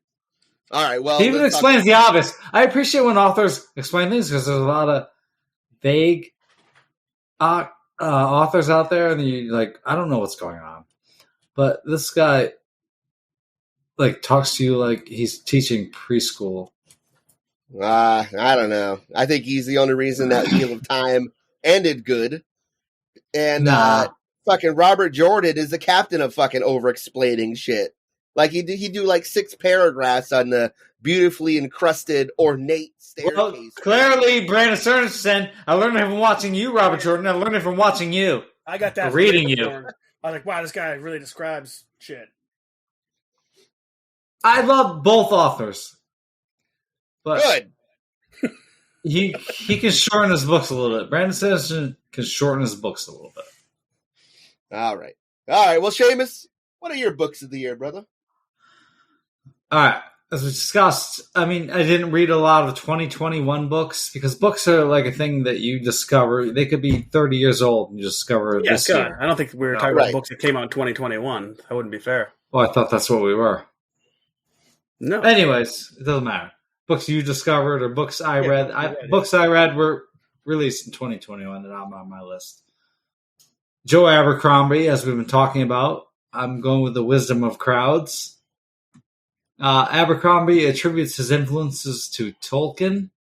All right, well, he even explains the obvious. I appreciate when authors explain things because there's a lot of vague authors out there, and you I don't know what's going on. But this guy talks to you like he's teaching preschool. I don't know. I think he's the only reason that Wheel of Time ended good. And fucking Robert Jordan is the captain of fucking over-explaining shit. He do 6 paragraphs on the beautifully encrusted, ornate staircase. Well, clearly, Brandon Sanderson, I learned it from watching you, Robert Jordan. I learned it from watching you. I got that. Reading you. I was like, wow, this guy really describes shit. I love both authors. But good. He can shorten his books a little bit. Brandon Sanderson can shorten his books a little bit. All right. Well, Sheamus, what are your books of the year, brother? All right. As we discussed, I didn't read a lot of 2021 books because books are like a thing that you discover. They could be 30 years old and you discover this year. I don't think we were talking about books that came out in 2021. That wouldn't be fair. Well, I thought that's what we were. No. Anyways, it doesn't matter. Books you discovered or books I read. Books I read were released in 2021 that I'm on my list. Joe Abercrombie, as we've been talking about. I'm going with The Wisdom of Crowds. Abercrombie attributes his influences to Tolkien,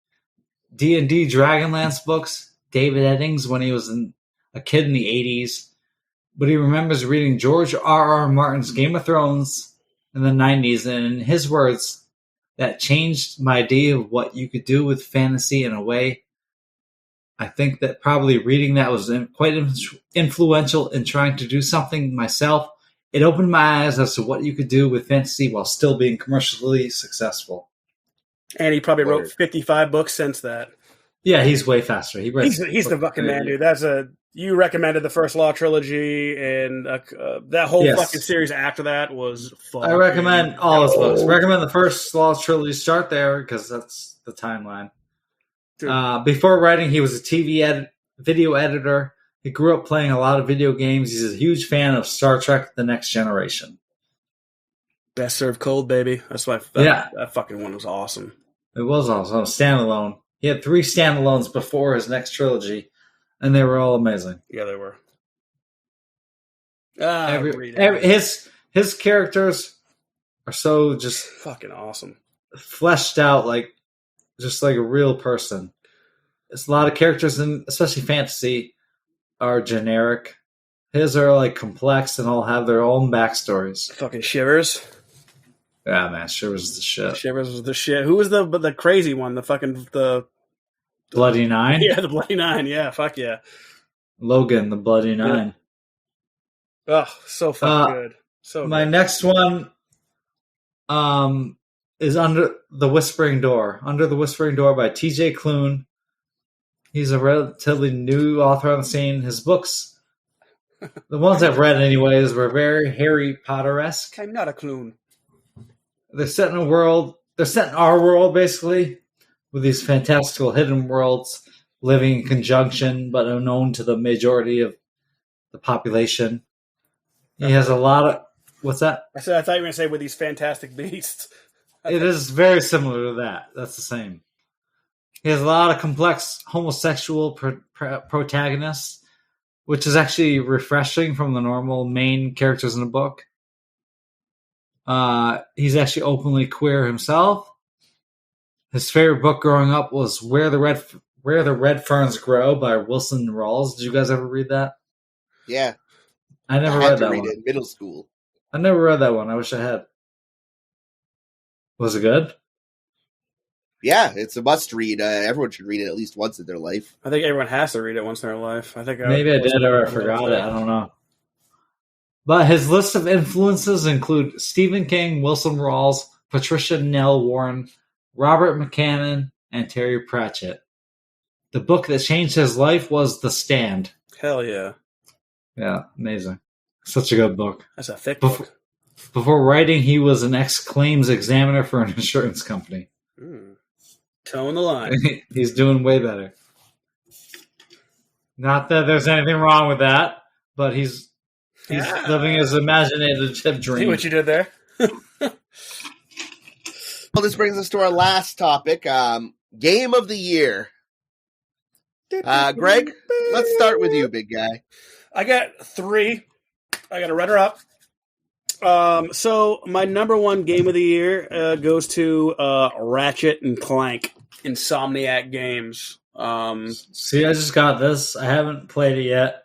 D&D Dragonlance books, David Eddings when he was a kid in the 80s. But he remembers reading George R.R. Martin's Game of Thrones in the 90s, and in his words, that changed my idea of what you could do with fantasy in a way. I think that probably reading that was quite influential in trying to do something myself. It opened my eyes as to what you could do with fantasy while still being commercially successful. And he probably wrote 55 books since that. Yeah, he's way faster. He's the fucking man, dude. You recommended the first Law trilogy, and that whole fucking series after that was fun. I recommend all his books. Recommend the first Law trilogy. Start there because that's the timeline. Before writing, he was a TV video editor. He grew up playing a lot of video games. He's a huge fan of Star Trek: The Next Generation. Best served cold, baby. That's why that fucking one was awesome. It was awesome. Standalone. He had 3 standalones before his next trilogy, and they were all amazing. Yeah, they were. His characters are so just fucking awesome, fleshed out just like a real person. There's a lot of characters, and especially fantasy, are generic. His are complex and all have their own backstories. Fucking Shivers. Yeah, man, Shivers is the shit. Shivers was the shit. Who was the crazy one? The Bloody Nine? Yeah, the Bloody Nine. Yeah, fuck yeah. Logan, the Bloody Nine. Oh, so fucking good. So my good. next one is Under the Whispering Door. Under the Whispering Door by T.J. Klune. He's a relatively new author on the scene. His books, the ones I've read anyways, were very Harry Potter-esque. I'm not a Klune. They're set in a world. They're set in our world, basically, with these fantastical hidden worlds living in conjunction, but unknown to the majority of the population. He has a lot of... What's that? I thought you were going to say with these fantastic beasts. It is very similar to that. That's the same. He has a lot of complex homosexual protagonists which is actually refreshing from the normal main characters in the book. He's actually openly queer himself. His favorite book growing up was Where the Red Ferns Grow by Wilson Rawls. Did you guys ever read that? Yeah. I never I had read to that read one. it in middle school. I never read that one. I wish I had. Was it good? Yeah, it's a must read. Everyone should read it at least once in their life. I think everyone has to read it once in their life. I think Maybe I did or I forgot it. I don't know. But his list of influences include Stephen King, Wilson Rawls, Patricia Nell Warren, Robert McCannon, and Terry Pratchett. The book that changed his life was The Stand. Hell yeah. Yeah, amazing. Such a good book. That's a thick book. Before writing, he was an ex-claims examiner for an insurance company. Towing the line. He's doing way better. Not that there's anything wrong with that, but he's living his imaginative dream. See what you did there? Well, this brings us to our last topic, Game of the Year. Greg, let's start with you, big guy. I got 3. I got a runner-up. So my number 1 game of the year goes to Ratchet and Clank Insomniac Games. See, I just got this. I haven't played it yet.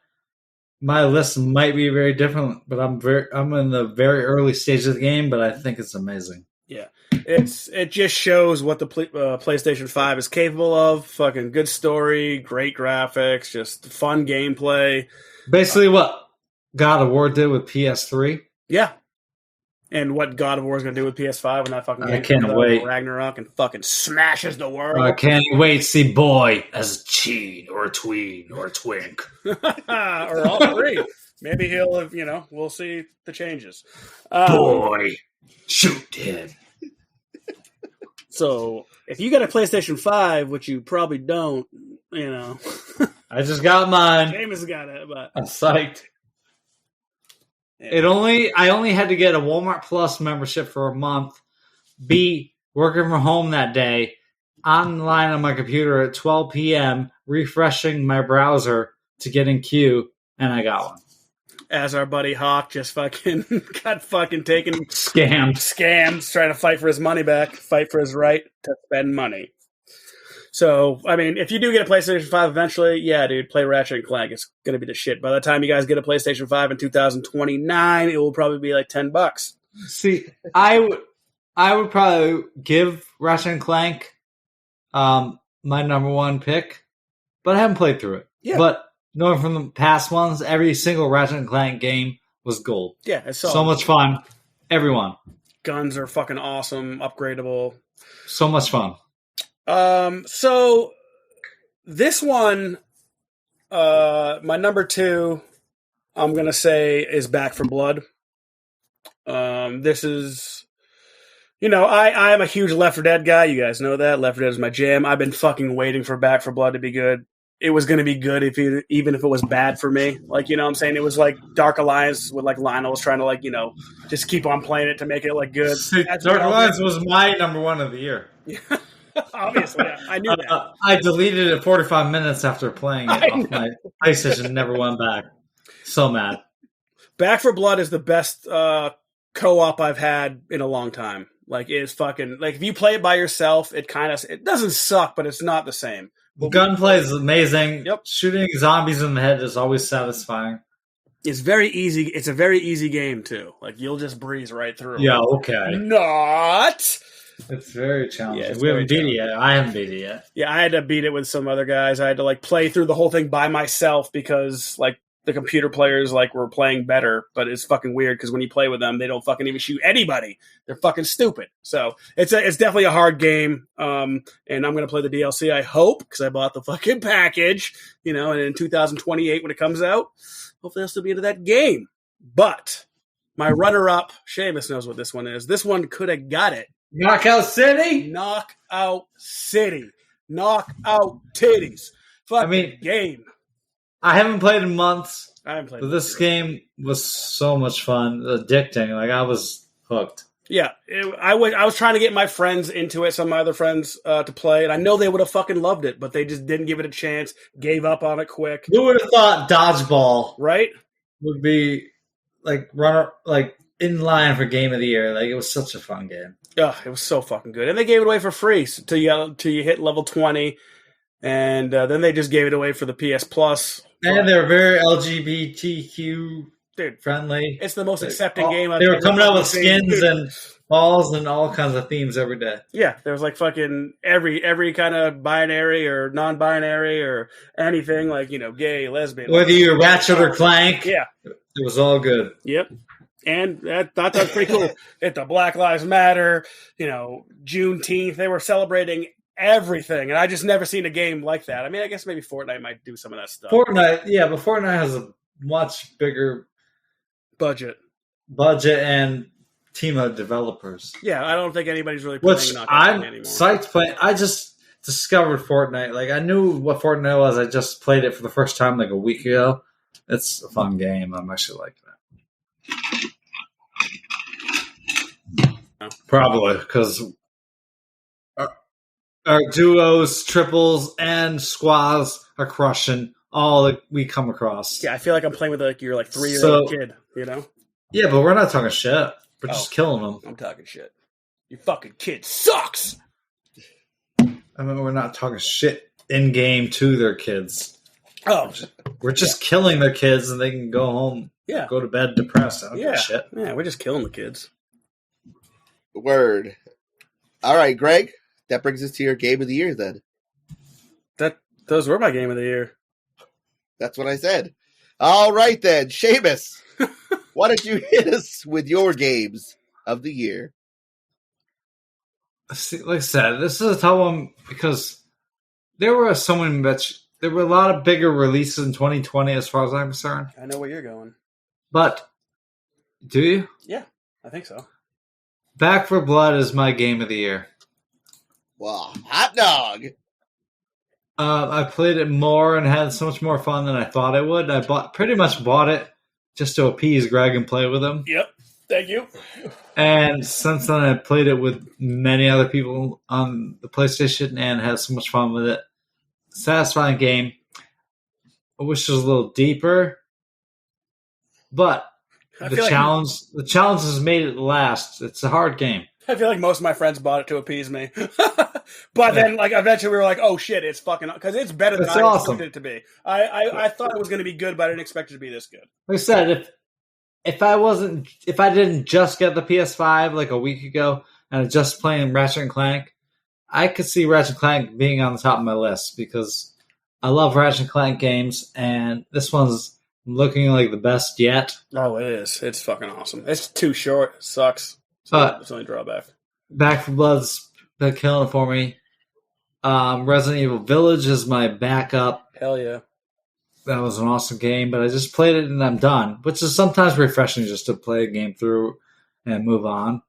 My list might be very different, but I'm in the very early stage of the game, but I think it's amazing. Yeah, it just shows what the PlayStation 5 is capable of. Fucking good story, great graphics, just fun gameplay. Basically, what God of War did with PS3. Yeah. And what God of War is going to do with PS5 when that fucking game can't comes out, wait. Ragnarok, and fucking smashes the world. I can't wait to see Boy as a teen or a tween or a twink. Or all 3. Maybe he'll have, we'll see the changes. Boy, shoot him. So, if you got a PlayStation 5, which you probably don't, I just got mine. James has got it, but I'm psyched. Yeah. I only had to get a Walmart Plus membership for a month. B, working from home that day, online on my computer at 12 p.m., refreshing my browser to get in queue, and I got one. As our buddy Hawk just fucking got fucking taken scammed, trying to fight for his money back, fight for his right to spend money. So, I mean, if you do get a PlayStation 5 eventually, yeah, dude, play Ratchet and Clank. It's going to be the shit. By the time you guys get a PlayStation 5 in 2029, it will probably be like $10. See, I would probably give Ratchet and Clank my number 1 pick, but I haven't played through it. Yeah. But knowing from the past ones, every single Ratchet and Clank game was gold. Yeah, it's so much fun. Everyone. Guns are fucking awesome, upgradable. So much fun. So this one, my number 2, I'm going to say is Back 4 Blood. This is, I'm a huge Left 4 Dead guy. You guys know that. Left 4 Dead is my jam. I've been fucking waiting for Back 4 Blood to be good. It was going to be good even if it was bad for me. Like, what I'm saying? It was like Dark Alliance with like Lionel was trying to just keep on playing it to make it like good. See, Dark Alliance was my number 1 of the year. Obviously, I knew that. I deleted it 45 minutes after playing it off my PlayStation. Never went back. So mad. Back 4 Blood is the best co-op I've had in a long time. Like, it's fucking if you play it by yourself, it doesn't suck, but it's not the same. The gunplay is amazing. Yep. Shooting zombies in the head is always satisfying. It's very easy. It's a very easy game too. Like, you'll just breeze right through. Yeah. Okay. Not. It's very challenging. Yeah, we haven't beat it yet. I haven't beat it yet. Yeah, I had to beat it with some other guys. I had to play through the whole thing by myself because the computer players were playing better. But it's fucking weird because when you play with them, they don't fucking even shoot anybody. They're fucking stupid. So it's definitely a hard game. And I'm gonna play the DLC. I hope because I bought the fucking package. And in 2028 when it comes out, hopefully I'll still be into that game. But my runner-up, Sheamus knows what this one is. This one could have got it. Knockout City? Knockout City. Knockout titties. Fucking game. I haven't played in months. I haven't played but this game was so much fun. Addicting. I was hooked. Yeah, I was trying to get my friends into it, some of my other friends to play, and I know they would have fucking loved it, but they just didn't give it a chance, gave up on it quick. Who would have thought dodgeball Right? would be in line for game of the year? Like, it was such a fun game. Oh, it was so fucking good, and they gave it away for free till you hit level 20, and then they just gave it away for the PS Plus. And they were very LGBTQ friendly. It's the most accepting game. They were coming out with skins and balls and all kinds of themes every day. Yeah, there was like fucking every kind of binary or non-binary or anything, like, gay, lesbian. Whether you're Ratchet or Clank. Yeah. It was all good. Yep. And I thought that was pretty cool. At the Black Lives Matter, Juneteenth, they were celebrating everything, and I just never seen a game like that. I mean, I guess maybe Fortnite might do some of that stuff. Fortnite has a much bigger budget and team of developers. Yeah, I don't think anybody's really playing. Which I'm anymore. Psyched playing. I just discovered Fortnite. Like, I knew what Fortnite was. I just played it for the first time like a week ago. It's a fun game. I'm actually liking that. Probably because our duos, triples, and squads are crushing all that we come across. Yeah, I feel like I'm playing with your 3-year-old kid. Yeah, but we're not talking shit. We're just killing them. I'm talking shit. Your fucking kid sucks. I mean, we're not talking shit in game to their kids. Oh, we're just killing their kids, and they can go home. Yeah, go to bed depressed. I don't give a shit. Yeah, we're just killing the kids. Word. All right, Greg. That brings us to your game of the year. Then those were my game of the year. That's what I said. All right, then, Sheamus. Why don't you hit us with your games of the year? See, like I said, this is a tough one because there were there were a lot of bigger releases in 2020 as far as I'm concerned. I know where you're going. But, do you? Yeah, I think so. Back for Blood is my game of the year. Wow, hot dog. I played it more and had so much more fun than I thought I would. I pretty much bought it just to appease Greg and play with him. Yep. Thank you. And since then, I played it with many other people on the PlayStation and had so much fun with it. Satisfying game. I wish it was a little deeper, but the challenge has made it last. It's a hard game. I feel like most of my friends bought it to appease me. But then, eventually we were like, oh, shit, it's fucking... Because it's better than I expected it to be. I thought it was going to be good, but I didn't expect it to be this good. Like I said, if I didn't just get the PS5 like a week ago and just playing Ratchet and Clank, I could see Ratchet and Clank being on the top of my list because I love Ratchet and Clank games, and this one's looking like the best yet. Oh, it is. It's fucking awesome. It's too short. It sucks. It's only drawback. Back 4 Blood's been killing it for me. Resident Evil Village is my backup. Hell yeah. That was an awesome game, but I just played it and I'm done, which is sometimes refreshing just to play a game through and move on.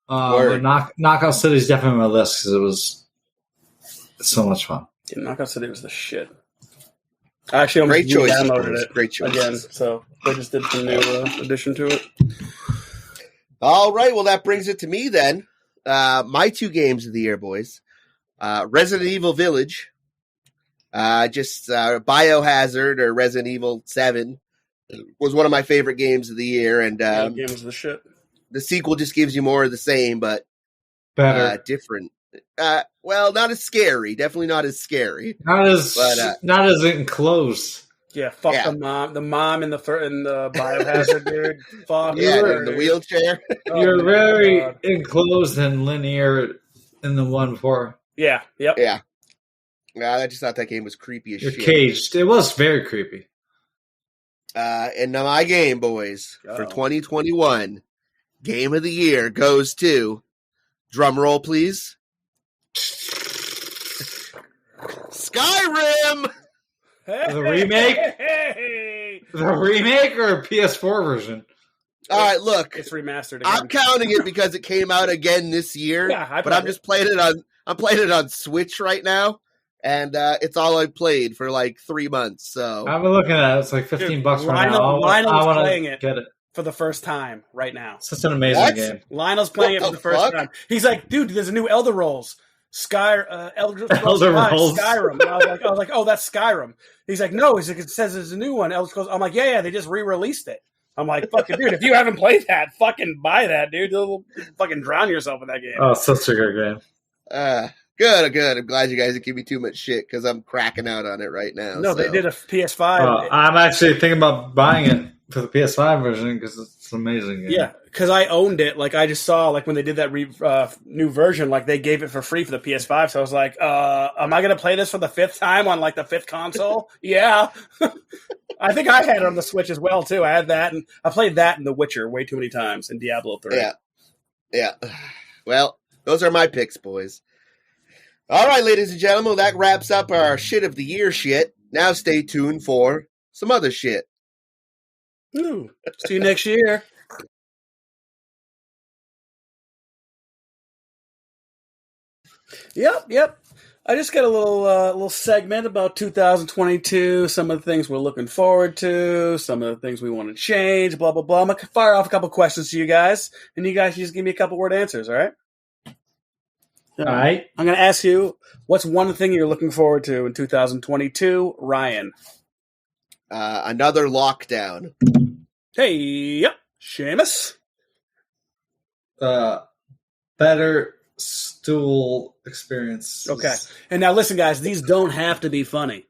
But Knockout City is definitely on my list because it was so much fun. Yeah, Knockout City was the shit. I actually almost downloaded it Great choice again, so they just did some new addition to it. All right, well, that brings it to me then. My 2 games of the year, boys. Resident Evil Village. Biohazard or Resident Evil 7 was one of my favorite games of the year. And the game was the shit. The sequel just gives you more of the same, but better. Different. Well, not as scary. Definitely not as scary. Not as enclosed. Yeah, fuck the mom in the Biohazard dude. Fuck in the wheelchair. You're very enclosed and linear in the one before. Yeah. Yep. Yeah. I just thought that game was creepy as shit. You're caged. It was very creepy. And now my game, boys, for 2021, game of the year goes to, drum roll, please, Skyrim. The remake? The remake or PS4 version? All right, look. It's remastered again. I'm counting it because it came out again this year. Yeah, but I'm just playing it on. I'm playing it on Switch right now, and it's all I played for like 3 months. So I've been looking at it. It's like $15 right now. Lionel's playing it get it for the first time right now. Such an amazing What? game. Lionel's playing it What for the the first fuck? time. He's like, dude, there's a new Elder Rolls. Elder Elder Rolls. Skyrim. And I was like, oh, that's Skyrim. He's like, no, he's like, it says there's a new one. Elder Scrolls. I'm like, yeah, they just re-released it. I'm like, fucking dude, if you haven't played that, fucking buy that, dude. You'll fucking drown yourself in that game. Oh, such a good game. Good. I'm glad you guys didn't give me too much shit because I'm cracking out on it right now. No, so. they did a PS5. I'm actually thinking about buying it for the PS5 version because it's an amazing game. Yeah, because I owned it. Like, I just saw, like, when they did that new version, like, they gave it for free for the PS5. So I was like, am I going to play this for the 5th time on, like, the 5th console? Yeah. I think I had it on the Switch as well, too. I had that, and I played that and The Witcher way too many times, and Diablo 3. Yeah. Well, those are my picks, boys. All right, ladies and gentlemen, that wraps up our shit of the year shit. Now stay tuned for some other shit. Ooh, see you next year. Yep. I just got a little segment about 2022, some of the things we're looking forward to, some of the things we want to change, blah, blah, blah. I'm going to fire off a couple questions to you guys, and you guys just give me a couple word answers, all right? All right. I'm going to ask you, what's one thing you're looking forward to in 2022? Ryan. Another lockdown. Hey, yep. Sheamus. Better stool experience. Okay. And now listen, guys, these don't have to be funny.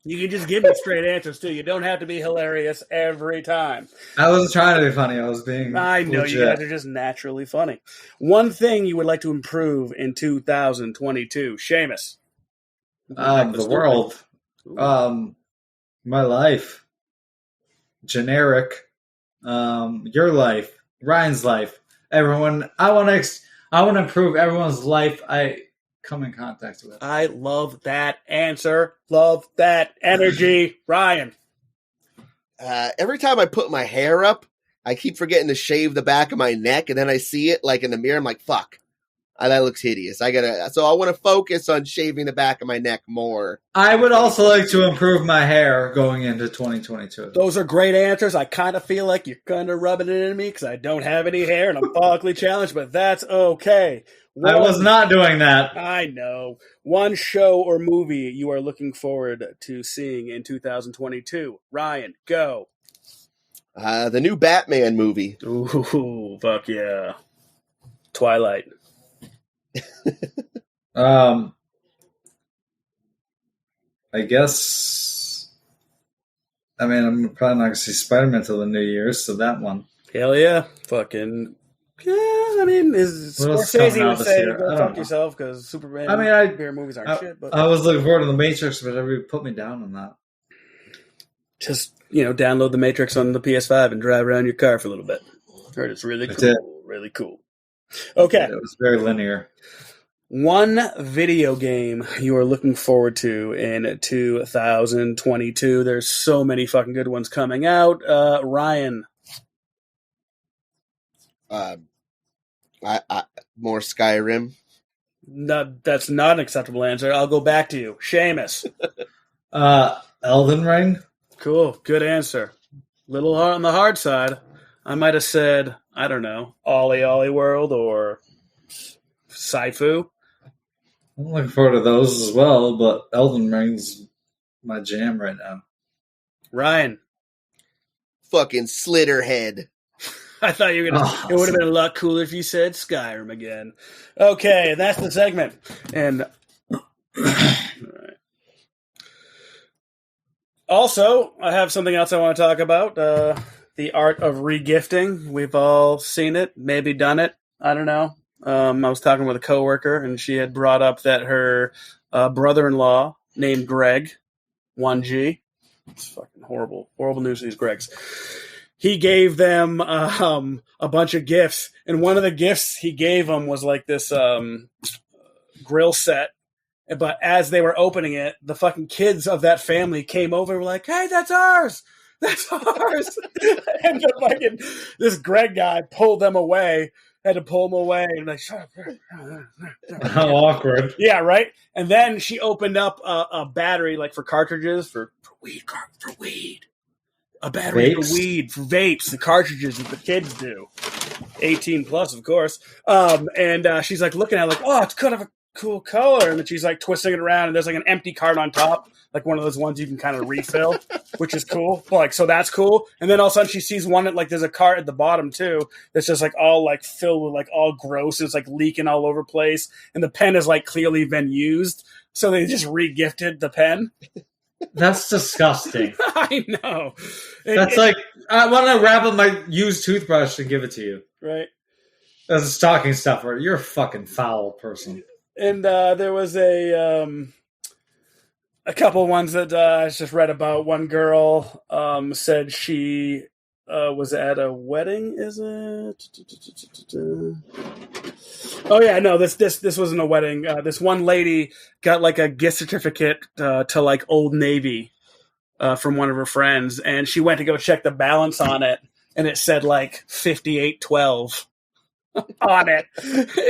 You can just give me straight answers, too. You don't have to be hilarious every time. I wasn't trying to be funny. I was being I know legit. you guys are just naturally funny. One thing you would like to improve in 2022. Sheamus. The world. My life. Generic. Your life. Ryan's life. Everyone. I want to improve everyone's life I come in contact with. I love that answer. Love that energy. Ryan. Every time I put my hair up, I keep forgetting to shave the back of my neck, and then I see it like in the mirror. I'm like, fuck. That looks hideous. So I want to focus on shaving the back of my neck more. I would also like to improve my hair going into 2022. Those are great answers. I kind of feel like you're kind of rubbing it in me because I don't have any hair and I'm follically challenged, but that's okay. I was not doing that. I know. One show or movie you are looking forward to seeing in 2022. Ryan, go. The new Batman movie. Ooh, fuck yeah. Twilight. I guess. I mean, I'm probably not going to see Spider-Man till the New Year, so that one. Hell yeah. Fucking. Yeah, I mean, is What else is coming Scorsese out would this say, year? I go don't fuck know. yourself because Superman I mean, superhero movies aren't shit, but I was looking forward to The Matrix, but everybody put me down on that. just, download The Matrix on the PS5 and drive around your car for a little bit. Heard it's really That's cool. it. Really cool. Okay. It was very linear. One video game you are looking forward to in 2022. There's so many fucking good ones coming out. Ryan. More Skyrim. No, that's not an acceptable answer. I'll go back to you. Sheamus. Elden Ring? Cool. Good answer. Little on the hard side. I might have said, I don't know, Ollie Ollie World or Saifu. I'm looking forward to those as well, but Elden Ring's my jam right now. Ryan. Fucking Slitterhead. I thought you were going to. It would have been a lot cooler if you said Skyrim again. Okay, that's the segment. And all right. Also, I have something else I want to talk about. The art of regifting. We've all seen it, maybe done it. I don't know. I was talking with a coworker, and she had brought up that her brother-in-law named Greg, 1G. It's fucking horrible news for these Gregs. He gave them a bunch of gifts, and one of the gifts he gave them was like this grill set. But as they were opening it, the fucking kids of that family came over and were like, "Hey, that's ours! That's ours!" And this Greg guy pulled them away. Had to pull them away and like, shut up. How awkward. Yeah, right. And then she opened up a battery like for cartridges for weed. A battery for Vapes? weed, for vapes, the cartridges that the kids do. 18 plus, of course. And she's like looking at it like, oh, it's kind of a cool color. And then she's like twisting it around, and there's like an empty card on top, like one of those ones you can kind of refill, which is cool. Like, so that's cool. And then all of a sudden she sees one that like there's a card at the bottom too that's just like all like filled with like all gross, and it's like leaking all over place. And the pen has like clearly been used. So they just re-gifted the pen. That's disgusting. I know. That's like, I want to wrap up my used toothbrush and give it to you. Right. As a stocking stuffer. You're a fucking foul person. And there was a couple ones that I just read about. One girl said she was at a wedding. Is it? Oh yeah, no. This wasn't a wedding. This one lady got like a gift certificate to like Old Navy from one of her friends, and she went to go check the balance on it, and it said like 58.12 on it,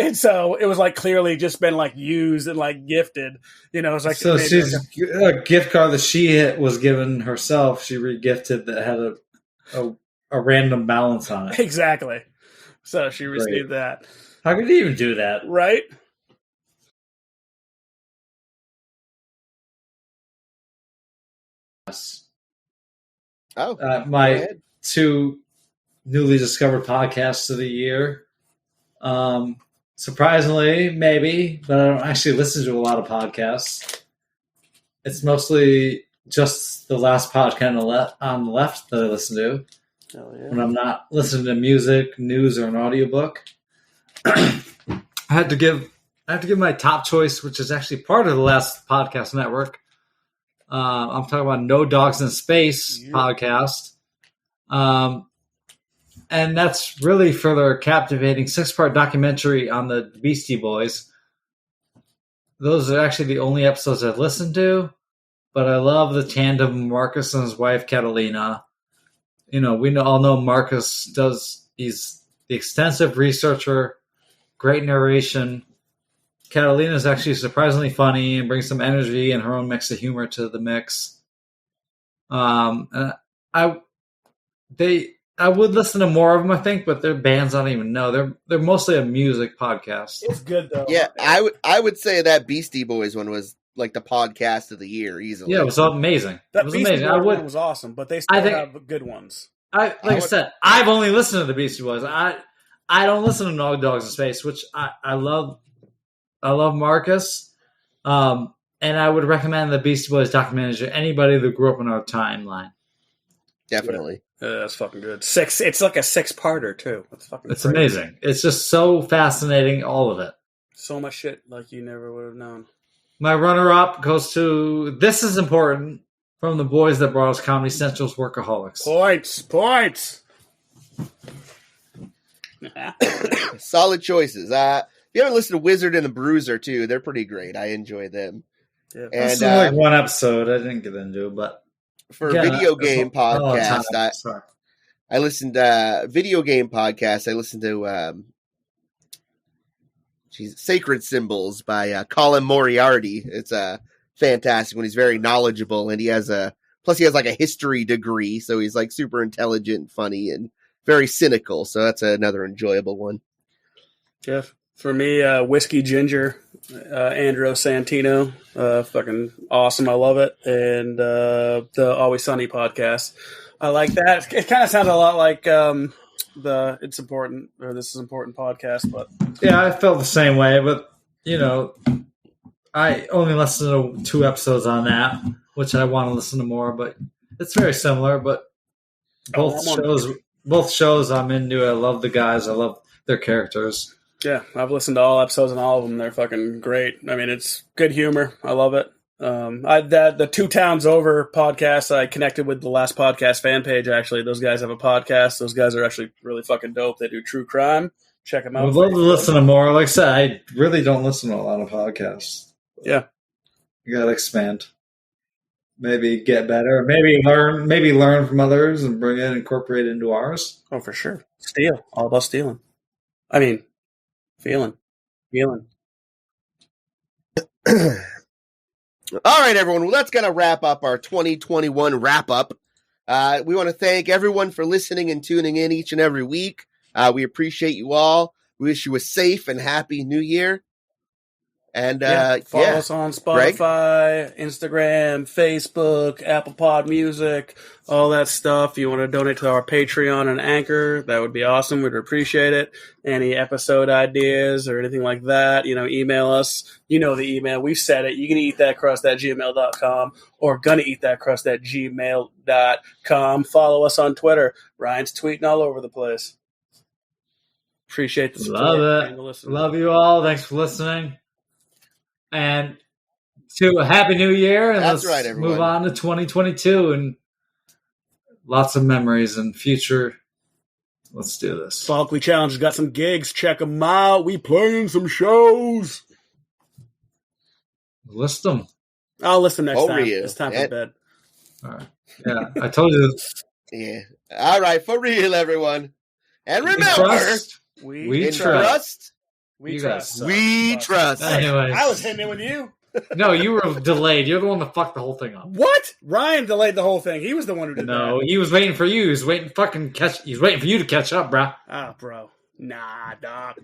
and so it was like clearly just been like used and like gifted. You know, it's like so she's a gift card that she was given herself. She re-gifted that had a random balance on it. Exactly. So she received that. How could you even do that? Right? Oh, my two newly discovered podcasts of the year. Surprisingly, maybe, but I don't actually listen to a lot of podcasts. It's mostly just the last podcast on the left that I listen to. Oh, yeah. When I'm not listening to music, news, or an audiobook. I have to give my top choice, which is actually part of the last podcast network. I'm talking about No Dogs in Space podcast. And that's really for their captivating 6-part documentary on the Beastie Boys. Those are actually the only episodes I've listened to, but I love the tandem Marcus and his wife Catalina. You know, all know Marcus he's the extensive researcher, great narration. Catalina is actually surprisingly funny and brings some energy and her own mix of humor to the mix. And I would listen to more of them, I think, but their bands I don't even know. They're mostly a music podcast. It's good though. Yeah, I would say that Beastie Boys one was like the podcast of the year easily. Yeah, it was amazing. That it was Beastie amazing. Boys one was awesome, but they still have good ones. I said, I've only listened to the Beastie Boys. I don't listen to No Dogs in Space, which I love. I love Marcus, and I would recommend the Beastie Boys documentary to anybody that grew up in our timeline. Definitely. That's fucking good. It's like a 6-parter too. It's amazing. It's just so fascinating, all of it. So much shit like you never would have known. My runner-up goes to This Is Important from the boys that brought us Comedy Central's Workaholics. Points. Solid choices. You haven't listened to Wizard and the Bruiser too? They're pretty great. I enjoy them. Yeah. And This is like one episode I didn't get into, but for video game podcast, I listened to video game podcast. I listened to Sacred Symbols by Colin Moriarty. It's fantastic when he's very knowledgeable, and he has like a history degree, so he's like super intelligent, funny, and very cynical. So that's another enjoyable one. Yeah, for me, Whiskey Ginger, Andrew Santino, fucking awesome. I love it, and the Always Sunny podcast. I like that. It kind of sounds a lot like the It's Important or This Is Important podcast, but yeah, I felt the same way. But you know, I only listened to 2 episodes on that, which I want to listen to more. But it's very similar. But both shows I'm into. I love the guys. I love their characters. Yeah, I've listened to all episodes and all of them. They're fucking great. I mean, it's good humor. I love it. The 2 Towns Over podcast, I connected with the Last Podcast fan page, actually. Those guys have a podcast. Those guys are actually really fucking dope. They do true crime. Check them out. I would love to listen to more. Like I said, I really don't listen to a lot of podcasts. Yeah. You gotta expand. Maybe get better. Maybe learn from others and incorporate it into ours. Oh, for sure. Steal. All about stealing. I mean, feeling. All right, everyone. Well, that's going to wrap up our 2021 wrap-up. We want to thank everyone for listening and tuning in each and every week. We appreciate you all. We wish you a safe and happy New Year. And follow us on Spotify, Instagram, Facebook, Apple Pod Music, all that stuff. If you want to donate to our Patreon and Anchor, that would be awesome. We'd appreciate it. Any episode ideas or anything like that, email us. You know the email. We've said it. You can eatthatcrust@gmail.com or gonna-eat-that-crust@gmail.com. Follow us on Twitter. Ryan's tweeting all over the place. Appreciate the support. Love it. Love you all. Thanks for listening. And to a happy new year, and let's move on to 2022 and lots of memories and future. Let's do this. Falkley Challenge has got some gigs. Check them out. We playing some shows. List them. I'll list them next time. It's time for bed. All right. Yeah, I told you. Yeah. All right, for real, everyone. And remember, we trust. We trust. We trust. Anyways. I was hitting it with you. No, you were delayed. You're the one that fucked the whole thing up. What? Ryan delayed the whole thing. He was the one who did that. No, he was waiting for you. He was waiting for you to catch up, bro. Ah, bro. Nah, dog.